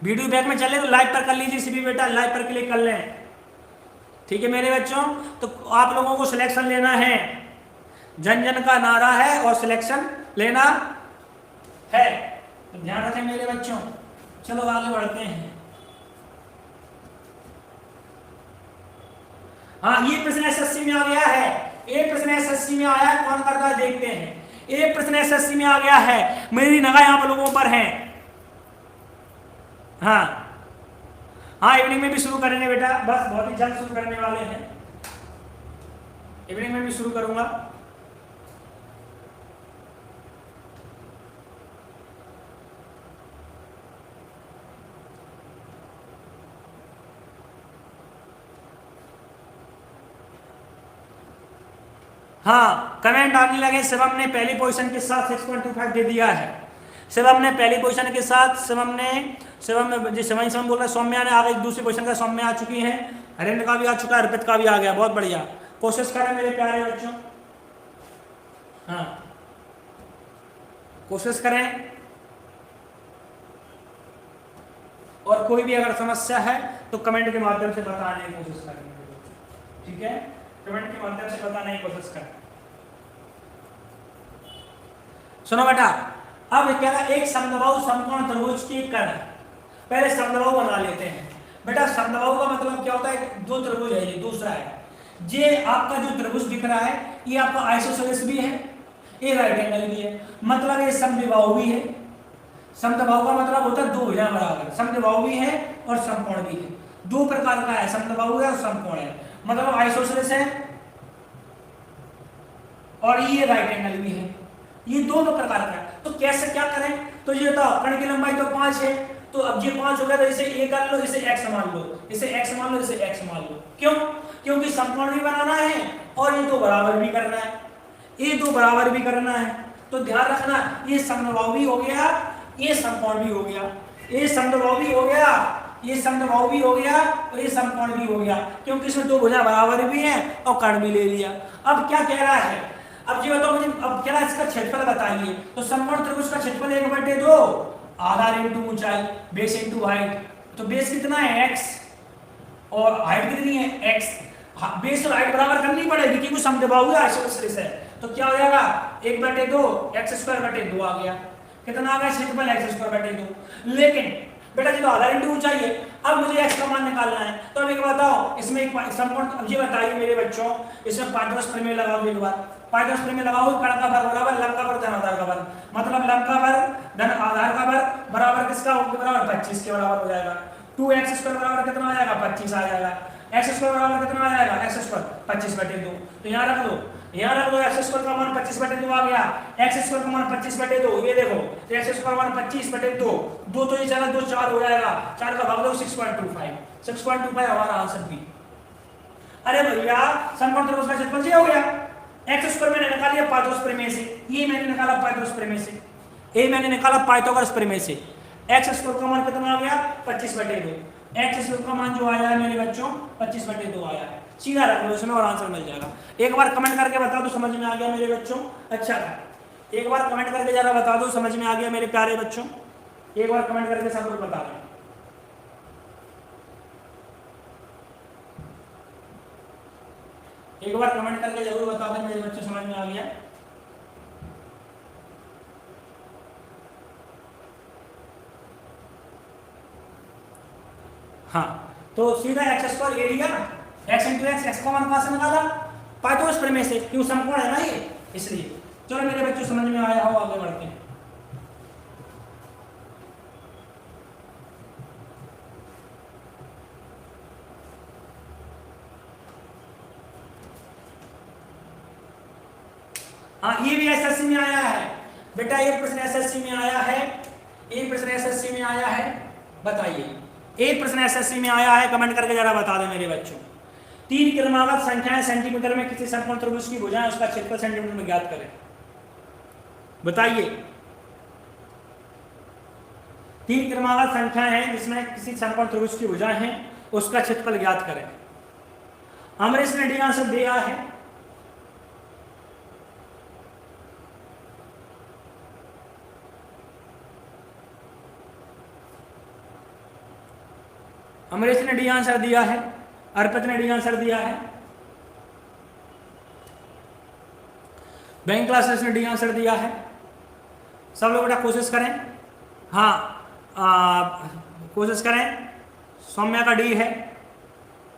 वीडियो बैक में चले तो लाइव पर कर लीजिए, सभी बेटा लाइव पर क्लिक कर लें। ठीक है मेरे बच्चों, तो आप लोगों को सिलेक्शन लेना है, जन जन का नारा है और सिलेक्शन लेना है, तो ध्यान रखें मेरे बच्चों। चलो आगे बढ़ते हैं। हाँ, ये प्रश्न एसएससी में आ गया है, एक प्रश्न एसएससी में आया है, कौन करता है देखते हैं। एक प्रश्न एसएससी में आ गया है, मेरी निगाह यहाँ पर लोगों पर है। हाँ हाँ, इवनिंग में भी शुरू करेंगे बेटा, बस बहुत ही जल्द शुरू करने वाले हैं, इवनिंग में भी शुरू करूंगा। हाँ, कमेंट आने लगे, शिवम ने पहली पोजीशन के साथ 6.25 दे दिया है। शिवम ने पहली पोजीशन के साथ, शिवम बोल रहा है, सौम्या ने आ गई दूसरी पोजीशन का, सौम्या आ चुकी है, हरेंद्र का भी आ चुका है, अर्पित का भी आ गया, बहुत बढ़िया। कोशिश करें मेरे प्यारे बच्चों, हाँ कोशिश करें, और कोई भी अगर समस्या है तो कमेंट के माध्यम से बताने की कोशिश करेंगे, ठीक है, कमेंट के माध्यम से बताने की कोशिश करें। सुनो बेटा, अब कह रहा एक समद्विबाहु समकोण त्रिभुज की कर्ण, पहले समद्विबाहु बना लेते हैं बेटा। समद्विबाहु का मतलब क्या होता है, दो त्रिभुज है, ये दूसरा है, ये आपका जो त्रिभुज दिख रहा है ये आपका आइसोसेलेस भी है, ये राइट एंगल भी है, मतलब ये समद्विबाहु भी है। समद्विबाहु का मतलब होता है दो भुजाएं बराबर, समद्विबाहु भी है और समकोण भी है, दो प्रकार का है, समद्विबाहु है और समकोण है, मतलब आइसोसेलेस है और ये राइट एंगल भी है, ये दोनों प्रकार का है। तो कैसे क्या करें, तो ये तो कर्ण की लंबाई तो 5 है, तो अब ये 5 हो गया, तो इसे ए कर लो, इसे x मान लो, इसे x मान लो, इसे x मान लो। क्यों? क्योंकि समकोण भी बनाना है और ये दो बराबर भी करना है, ये दो बराबर भी करना है। तो ध्यान रखना, ये समद्विबाहु भी हो गया, ये समकोण भी हो गया, ये समद्विबाहु भी हो गया, ये समद्विबाहु भी हो गया और ये समकोण भी हो गया, क्योंकि इसमें दो भुजा बराबर भी है और कर्ण भी ले लिया। अब क्या कह रहा है, अब ये बताओ मुझे, अब कह रहा है इसका क्षेत्रफल बताइए। तो समकोण त्रिभुज का क्षेत्रफल 1/2, आधार इंटू ऊंचाई, बेस इंटू हाइट। तो बेस कितना है x और हाइट कितनी है x, बेस और हाइट बराबर करनी पड़ेगी क्योंकि समद्विबाहु है, आइसोसेलेस है। तो क्या हो जाएगा 1/2 x²/2 आ गया, कितना आ गया क्षेत्रफल x²/2। लेकिन बेटा जी तो आधार इंटू ऊंचाई है, अब मुझे x का मान निकालना है। तो अब एक बताओ, इसमें एक समकोण, अब ये बताइए मेरे बच्चों, इसमें पाइथागोरस प्रमेय लगाओ एक बार, पाइथागोरस प्रमेय लगाओ, कर्ण का वर्ग बराबर लंब का वर्ग धन आधार का वर्ग, मतलब लंब का वर्ग धन आधार का वर्ग बराबर किसका होगा, बराबर 25 के बराबर हो जाएगा। 2x² बराबर कितना आ जाएगा, 25 आ जाएगा। x² बराबर कितना आ जाएगा, x² 25/2। तो यहाँ रख दो, यहाँ रख दो, x² का मान 25/2 आ गया, x² का मान 25/2, ये देखो, तो x² का मान 25/2, दो तो ये चला, 2 4 हो जाएगा, 4 का भाग दो 6.25 हमारा आंसर भी। अरे भैया समकोण त्रिभुज का क्षेत्रफल हो गया, x² मैंने निकाल लिया पाइथागोरस प्रमेय से, ये मैंने निकाला पाइथागोरस प्रमेय से, ये मैंने निकाला पाइथागोरस प्रमेय से। x² का मान कितना आ गया, 25/2, x² का मान जो आया है मेरे बच्चों 25/2 आया है, सीधा रख लो इसमें और आंसर मिल जाएगा। एक बार कमेंट करके बता दो समझ में आ गया मेरे बच्चों, अच्छा एक बार कमेंट करके जरा बता दो समझ में आ गया मेरे प्यारे बच्चों, एक बार कमेंट करके सब लोग बता दें। एक बार कमेंट करके जरूर बता दें मेरे बच्चों, समझ में आ गया। हाँ, तो सीधा x² area x into x, x का मान कहां से निकाला, पाइथागोरस प्रमेय से, क्यों समकोण है ना ये, इसलिए। चलो मेरे बच्चों समझ में आया हो, आगे बढ़ते हैं। हाँ, ये भी एसएससी में आया है बेटा, एक प्रश्न एसएससी में आया है, एक प्रश्न एसएससी में आया है, बताइए एक प्रश्न एसएससी में आया है, कमेंट करके जरा बता दें मेरे बच्चों। 3 क्रमागत संख्याएं सेंटीमीटर में किसी समकोण त्रिभुज की भुजाएं, उसका क्षेत्रफल सेंटीमीटर में ज्ञात करें, बताइए। 3 क्रमागत संख्याएं हैं जिसमें किसी समकोण त्रिभुज की भुजाएं हैं, उसका क्षेत्रफल ज्ञात करें। अमरीश ने डी आंसर दिया है, अमरीश ने डी आंसर दिया है, अर्पित ने डी आंसर दिया है, बैंक क्लासेस ने डी आंसर दिया है। सब लोग बेटा कोशिश करें, हाँ कोशिश करें। सौम्या का डी है,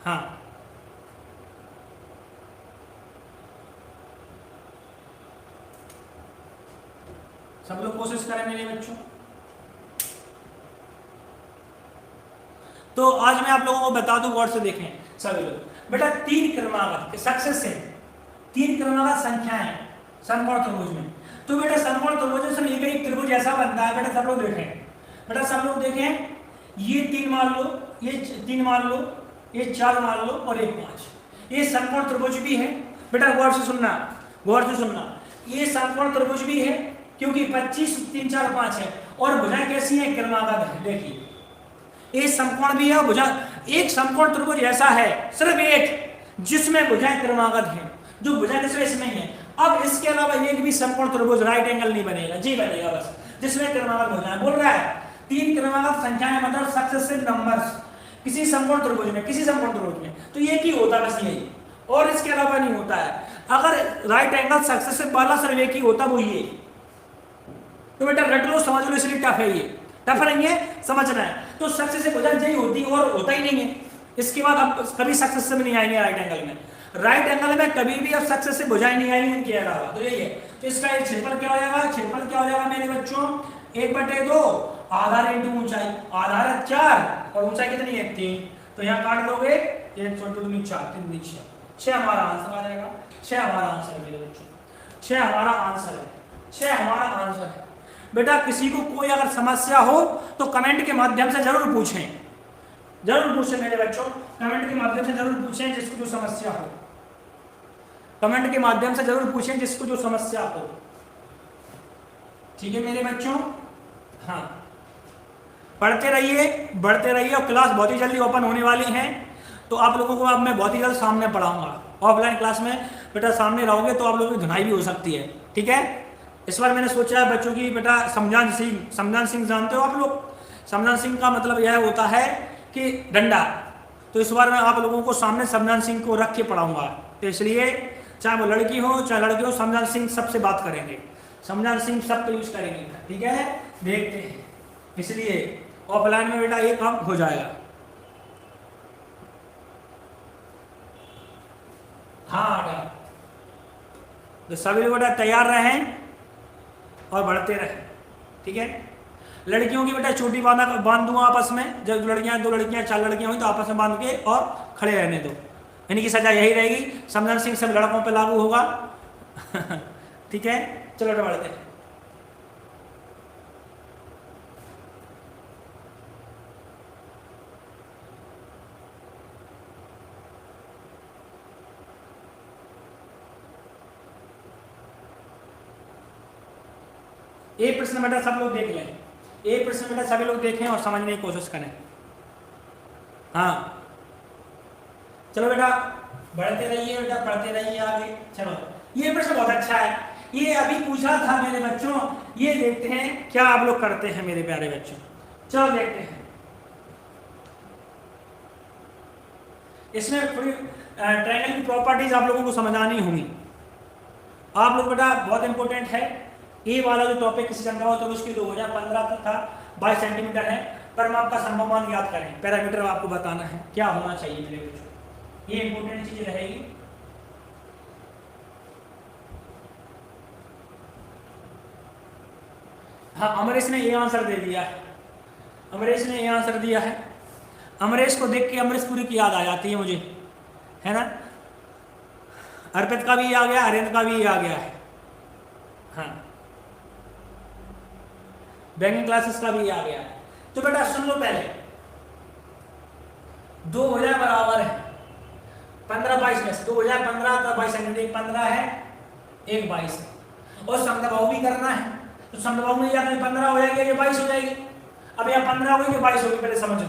हाँ सब लोग कोशिश करें मेरे बच्चों। तो आज मैं आप लोगों को बता दूं, गौर से देखें सभी लोग। बेटा तीन क्रमागत सक्सेस से तीन क्रमागत संख्याएं समकोण त्रिभुज में। तो बेटा समकोण त्रिभुज से एक त्रिभुज ऐसा बनता है बेटा, सब लोग देखें बेटा, सब लोग देखें, ये 3 मान लो, ये 3 मान लो, ये 4 मान लो और एक 5। ये समकोण त्रिभुज भी है बेटा, गौर से सुनना, गौर से सुनना। ये समकोण त्रिभुज भी है क्योंकि 25 3 4 5 है और भुजाएं कैसी हैं, क्रमागत है। देखिए ये समकोण भी है और भुजा, एक समकोण त्रिभुज ऐसा है सिर्फ एक जिसमें भुजाएं क्रमागत हैं, जो भुजा किस वजह से नहीं है। अब इसके अलावा एक भी समकोण त्रिभुज राइट एंगल नहीं बनेगा, जी बनेगा बस, जिसमें क्रमागत भुजाएं। बोल रहा है 3 क्रमागत संख्याएं मतलब सक्सेसिव नंबर्स किसी समकोण त्रिभुज में, किसी समकोण त्रिभुज में, तो एक ही होता बस यही, और इसके अलावा नहीं होता है। अगर राइट एंगल सक्सेसिव वाला सिर्फ एक ही होता, वो ये। तो बेटा रट लो, समझ लो, इसलिए टफ है ये, टफ नहीं है, समझना है। तो सक्सेसिव भुजा यही होती है और होता ही नहीं है। इसके बाद अब कभी सक्सेसिव नहीं आएंगे राइट एंगल में, राइट एंगल में कभी भी अब सक्सेसिव भुजाएं नहीं आएंगी इनके अलावा। तो यही है। तो इसका एक क्षेत्रफल क्या हो जाएगा, क्षेत्रफल क्या हो जाएगा मेरे बच्चों, 1/2 आधार इंटू ऊंचाई, आधार है 4 और ऊंचाई कितनी है 3। तो यहाँ काट दोगे, 1 4 2 4 3 2 6 हमारा आंसर आ जाएगा। 6 हमारा आंसर है मेरे बच्चों, 6 हमारा आंसर है, 6 हमारा आंसर है। बेटा किसी को कोई अगर समस्या हो तो कमेंट के माध्यम से जरूर पूछें, जरूर पूछें मेरे बच्चों, कमेंट के माध्यम से जरूर पूछें जिसको जो समस्या हो, कमेंट के माध्यम से जरूर पूछें जिसको जो समस्या हो। ठीक है मेरे बच्चों, हाँ पढ़ते रहिए, बढ़ते रहिए, और क्लास बहुत ही जल्दी ओपन होने वाली है। तो आप लोगों को अब मैं बहुत ही जल्द सामने पढ़ाऊंगा ऑफलाइन क्लास में। बेटा सामने रहोगे तो आप लोगों की धुनाई भी हो सकती है, ठीक है। इस बार मैंने सोचा है बच्चों की, बेटा समझान सिंह जानते हो आप लोग, समझान सिंह का मतलब यह होता है कि डंडा। तो इस बार मैं आप लोगों को सामने समझान सिंह को रख के पढ़ाऊंगा। तो इसलिए चाहे वो लड़की हो चाहे लड़के हो, समझान सिंह सबसे बात करेंगे, समझान सिंह सब यूज करेंगे, ठीक है। देखते हैं, इसलिए ऑफलाइन में बेटा ये काम हो जाएगा। हाँ तो सभी लोग बेटा तैयार रहें और बढ़ते रहें, ठीक है। लड़कियों की बेटा चोटी बांध दूंगा आपस में, जब लड़कियां 2 लड़कियां 4 लड़कियां हुई तो आपस में बांध के और खड़े रहने दो, यानी कि सजा यही रहेगी। समझान सिंह सब लड़कों पे लागू होगा ठीक है। चलो बेटा बढ़ते हैं। एक प्रश्न बेटा सब लोग देख लें, एक प्रश्न बेटा सभी लोग देखें और समझने की कोशिश करें। हाँ चलो बेटा बढ़ते रहिए, बेटा पढ़ते रहिए आगे। चलो ये प्रश्न बहुत अच्छा है, ये अभी पूछा था मेरे बच्चों, ये देखते हैं क्या आप लोग करते हैं मेरे प्यारे बच्चों। चलो देखते हैं, इसमें थोड़ी ट्रायंगल की प्रॉपर्टीज आप लोगों को समझानी होंगी। आप लोग बेटा बहुत इंपॉर्टेंट है, ये वाला जो टॉपिक किसी चल रहा हो तो उसकी 2015 तक था 22 सेंटीमीटर है, पर मैं आपका संभव मान याद करें, पैरामीटर आपको बताना है क्या होना चाहिए मेरे बच्चों, ये इंपॉर्टेंट चीज रहेगी। हाँ अमरीश ने ये आंसर दे दिया है, अमरीश ने ये आंसर दिया है। अमरीश को देख के अमरीश पुरी की याद आ जाती है मुझे, है ना। अर्पित का भी आ गया, अरिंद का भी आ गया है। हाँ बैंकिंग क्लासेस का भी आ गया है। तो बेटा सुन लो पहले, 2000 बराबर है 15 22 में, 2015 का 22 सेंटीमीटर 15 है, एक 22 है, और समद्विबाहु भी करना है। तो समद्विबाहु में या 15 हो जाएगी या 22 हो जाएगी। अब यहाँ 15 होगी या 22 होगी, पहले समझ लो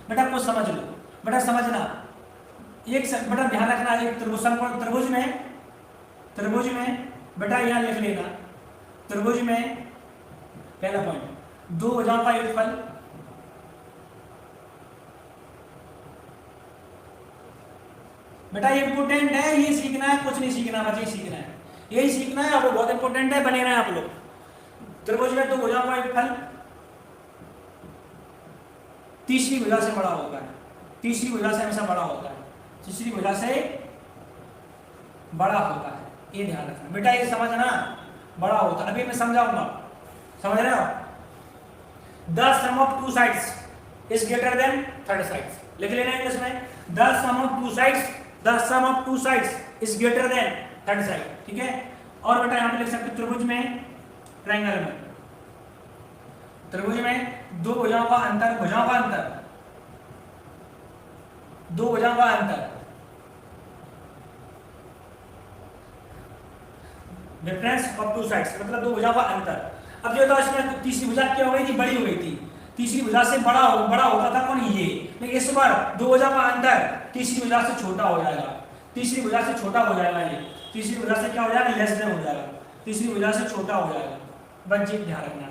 बेटा, कुछ समझ लो बेटा, समझना एक बेटा ध्यान रखना, एक त्रिभुज में बेटा यहाँ लिख लेना, त्रिभुज में पहला पॉइंट 2 भुजाओं का योगफल बेटा इंपोर्टेंट है, ये सीखना है, कुछ नहीं सीखना, बस ये सीखना है, यही सीखना है आपको, बहुत इंपॉर्टेंट है, बने रहे आप लोग। त्रिभुज में 2 भुजाओं का योगफल तीसरी भुजा से बड़ा होता है, तीसरी भुजा से हमेशा बड़ा होता है, तीसरी भुजा से बड़ा होता है, ये ध्यान रखना बेटा, ये समझना, बड़ा होता है। अभी मैं समझाऊंगा, समझ रहे हो? The sum of two sides is greater than third sides, लिख लेना इंग्लिश में, the sum of two sides, the sum of two sides is greater than third side, ठीक है। और बेटा यहां पे लिख सकते त्रिभुज में, ट्रायंगल में, त्रिभुज में दो भुजाओं का अंतर, भुजाओं का अंतर, दो भुजाओं का अंतर, डिफरेंस ऑफ टू साइड्स, मतलब दो भुजाओं का अंतर। अब जो था इसमें तीसरी भुजा क्या हो गई थी, बड़ी हो गई थी, तीसरी भुजा से बड़ा होता था कौन, ये, लेकिन इस बार दो भुजा का अंतर तीसरी भुजा से छोटा हो जाएगा, तीसरी भुजा से छोटा हो जाएगा, ये तीसरी भुजा से क्या हो जाएगा, लेस देन हो जाएगा, तीसरी भुजा से छोटा हो जाएगा, बस जी ध्यान रखना,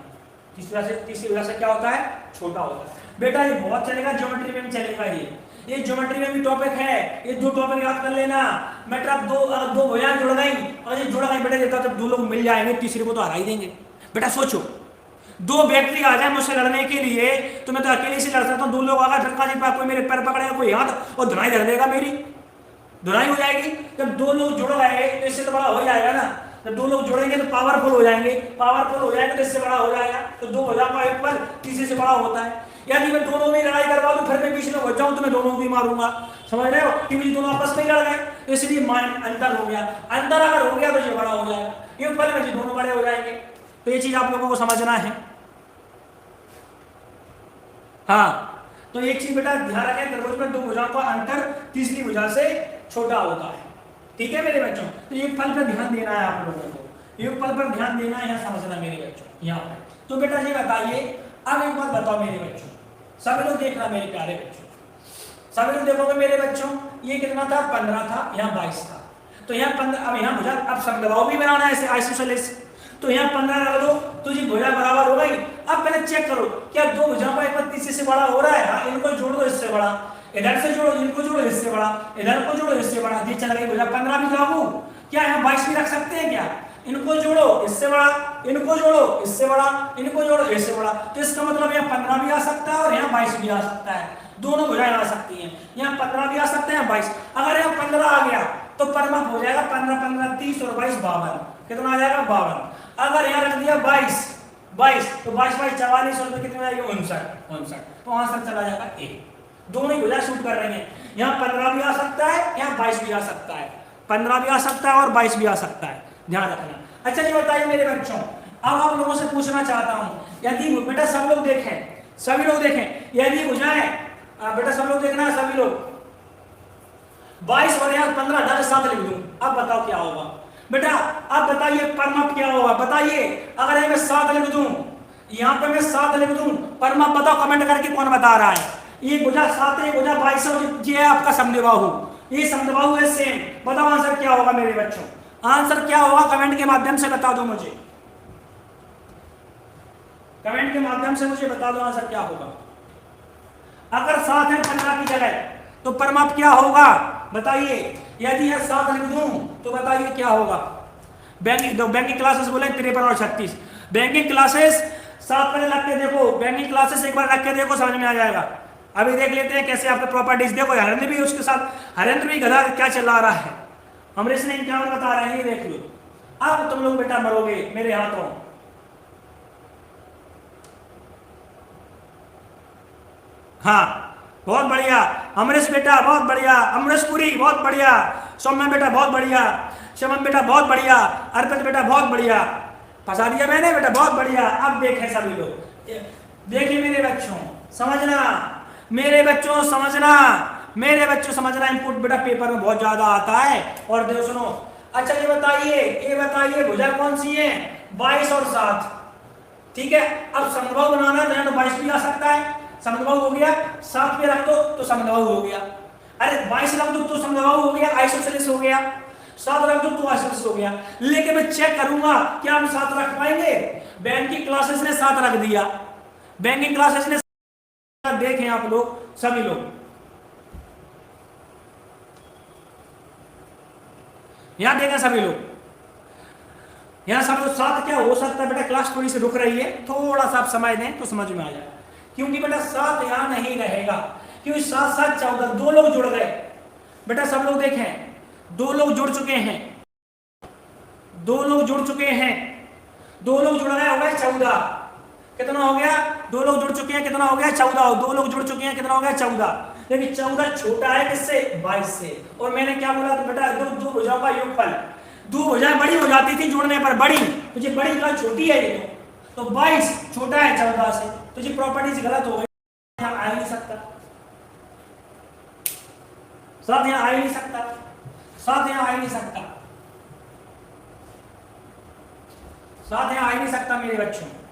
तीसरी भुजा से क्या होता है, छोटा होता है। बेटा ये बहुत चलेगा, ज्योमेट्री में भी चलेगा, ये ज्योमेट्री में भी टॉपिक है, ये दो टॉपिक याद कर लेना। मतलब दो भुजाएं जुड़ गई, और ये जुड़ गई बेटा, देखा जब दो लोग मिल जाएंगे तीसरे को तो हरा ही देंगे। बेटा सोचो, दो व्यक्ति आ जाए मुझसे लड़ने के लिए, तो मैं तो अकेले से लड़ सकता हूँ, दो लोग आकर धक्का जी कोई मेरे पैर पकड़ेगा, कोई हाथ, और धुनाई धर देगा, मेरी धुनाई हो जाएगी। जब दो लोग जुड़ गए तो इससे तो बड़ा हो जाएगा ना, जब दो लोग जुड़ेंगे तो पावरफुल हो जाएंगे, पावरफुल हो जाएंगे तो इससे बड़ा हो जाएगा, तो दो भुजा का एक पर तीसरे से बड़ा होता है। यदि मैं दोनों में लड़ाई करवा दूं, फिर मैं बीच में हो जाऊं, तो मैं दोनों को भी मारूंगा, समझ रहे हो, क्योंकि दोनों आपस में लड़ गए, इसलिए अंतर हो गया, अंतर अगर हो गया तो ये बड़ा हो जाएगा, ये पहले में दोनों बड़े हो जाएंगे। तो ये चीज आप लोगों को समझना है। हाँ, तो एक चीज बेटा ध्यान रखें, त्रिभुज में दो भुजाओं का अंतर तीसरी भुजा से छोटा होता है, ठीक है मेरे बच्चों। तो एक फल पर ध्यान देना है आप लोगों को, एक फल पर ध्यान देना है, यहाँ समझना मेरे बच्चों, यहाँ पर। तो बेटा ये बताइए, अब एक बात बताओ मेरे बच्चों, सभी लोग देखना मेरे प्यारे बच्चों, सभी लोग देखोगे मेरे बच्चों, ये कितना था, 15 था, यहाँ 22 था, तो यहाँ 15, अब यहाँ भुजा, अब समद्विबाहु भी बनाना है ऐसे आइसोसेलेस, तो यहाँ 15 रख दो, तो ये भुजा बराबर हो गई। अब पहले चेक करो क्या दो भुजाओं का एक पर तीसरे से बड़ा हो रहा है, हाँ, इनको जोड़ दो इससे बड़ा, इधर से जोड़ो, इनको जोड़ो इससे बड़ा, इधर को जोड़ो इससे बड़ा, ये चल गई भुजा 15 भी लागू, क्या यहाँ 22 भी रख सकते हैं क्या, इनको जोड़ो इससे बड़ा, इनको जोड़ो इससे बड़ा, इनको जोड़ो इससे बड़ा, तो इसका मतलब यहाँ 15 भी आ सकता है और यहाँ 22 भी आ सकता है, दोनों भुजाएं आ सकती हैं, यहाँ 15 भी आ सकते हैं, 22, अगर यहाँ 15 आ गया तो परमाप हो जाएगा 15 15 30 और 22 52, कितना आ जाएगा 52। अगर यहाँ रख दिया 22 तो 22 22 44 और कितने आएगा 59, तो आंसर चला जाएगा ए। दोनों ही भुजा शूट कर रहे हैं, यहाँ 15 भी आ सकता है, यहाँ 22 भी आ सकता है, 15 भी आ सकता है और 22 भी आ सकता है, ध्यान रखना। अच्छा जी बताइए मेरे बच्चों, अब आप लोगों से पूछना चाहता हूँ, यदि बेटा सब लोग देखें, सभी लोग देखें, यदि भुजाएं, बेटा सब लोग देखना है, सभी लोग, 22 और यहाँ 15 ढाई 7 लिख दूं, अब बताओ क्या होगा बेटा, अब बताइए परमाप क्या होगा, बताइए, अगर मैं 7 लिख दूं, यहाँ पे मैं 7 लिख दूं, परमाप बताओ कमेंट करके कौन बता रहा है, ये भुजा 7 है, भुजा 22 है, ये है आपका समद्विबाहु, ये समद्विबाहु है सेम, बताओ आंसर क्या होगा मेरे बच्चों, आंसर क्या होगा कमेंट के माध्यम से बता दो मुझे, कमेंट के माध्यम से मुझे बता दो आंसर क्या होगा। अगर 7 है 15 की जगह तो परमाप क्या होगा बताइए, यदि यह 7 लिख दूं तो बताइए क्या होगा। बैंकिंग क्लासेस बोले 53 और 36, बैंकिंग क्लासेस 7 पर रख के देखो, बैंकिंग क्लासेस एक बार रख के देखो, समझ में आ जाएगा। अभी देख लेते हैं कैसे आपके प्रॉपर्टीज, देखो हरेंद्र भी उसके साथ, हरेंद्र भी गधा क्या चला रहा है, अमरीश ने क्या बता रहे हैं, ये देख लो। अब तुम लोग बेटा मरोगे मेरे हाथों, हाँ बहुत बढ़िया अमरीश बेटा, बहुत बढ़िया अमरीश पुरी, बहुत बढ़िया सौम्य बेटा, बहुत बढ़िया शमन बेटा, बहुत बढ़िया अर्पित बेटा, बहुत बढ़िया, फंसा दिया मैंने बेटा, बहुत बढ़िया। अब देखें सभी लोग, देखिए मेरे बच्चों समझना, मेरे बच्चों समझना, मेरे बच्चों समझना, इनपुट बेटा पेपर में बहुत ज्यादा आता है। और देखो सुनो, अच्छा ये बताइए भुजा कौन सी है, 22 और 7, ठीक है। अब समद्विबाहु बनाना है तो 22 भी आ सकता है, समद्विबाहु हो गया, 7 पे रख दो तो समद्विबाहु हो गया, अरे 22 रख दो तो समद्विबाहु हो गया, आइसोसेलेस हो गया, 7 रख दो तो आइसोसेलेस हो गया। लेकिन मैं चेक करूंगा क्या हम 7 रख पाएंगे, बैंकिंग क्लासेस ने 7 रख दिया, बैंकिंग क्लासेस ने, देखें आप लोग सभी लोग, यहां देखें सभी लोग, यहां सब लोग 7 क्या हो सकता है बेटा, क्लास थोड़ी सी रुक रही है, थोड़ा सा आप समय दें तो समझ में आ जाए, क्योंकि बेटा 7 यहां नहीं रहेगा, क्योंकि 7 7 14, 2 लोग जुड़ गए बेटा, सब लोग देखें 2 लोग जुड़ चुके हैं, 2 लोग जुड़ चुके हैं, 2 लोग जुड़ गए हो गए 14, कितना हो गया, 2 लोग जुड़ चुके हैं, कितना हो गया 14, 2 लोग जुड़ चुके हैं, कितना हो गया 14। लेकिन 14 छोटा है किससे, 22 से। और मैंने क्या बोला था बेटा, दो भुजाओं का योगफल, 2 भुजाएं बड़ी हो जाती थी जुड़ने पर, बड़ी, तो ये बड़ी का छोटी है ये, तो 22 छोटा है 14 से, तो ये प्रॉपर्टीज गलत हो गई, यहाँ आ ही नहीं सकता, साथ यहाँ आ ही नहीं सकता, साथ यहाँ आ ही नहीं सकता, साथ यहाँ आ ही नहीं सकता मेरे बच्चों।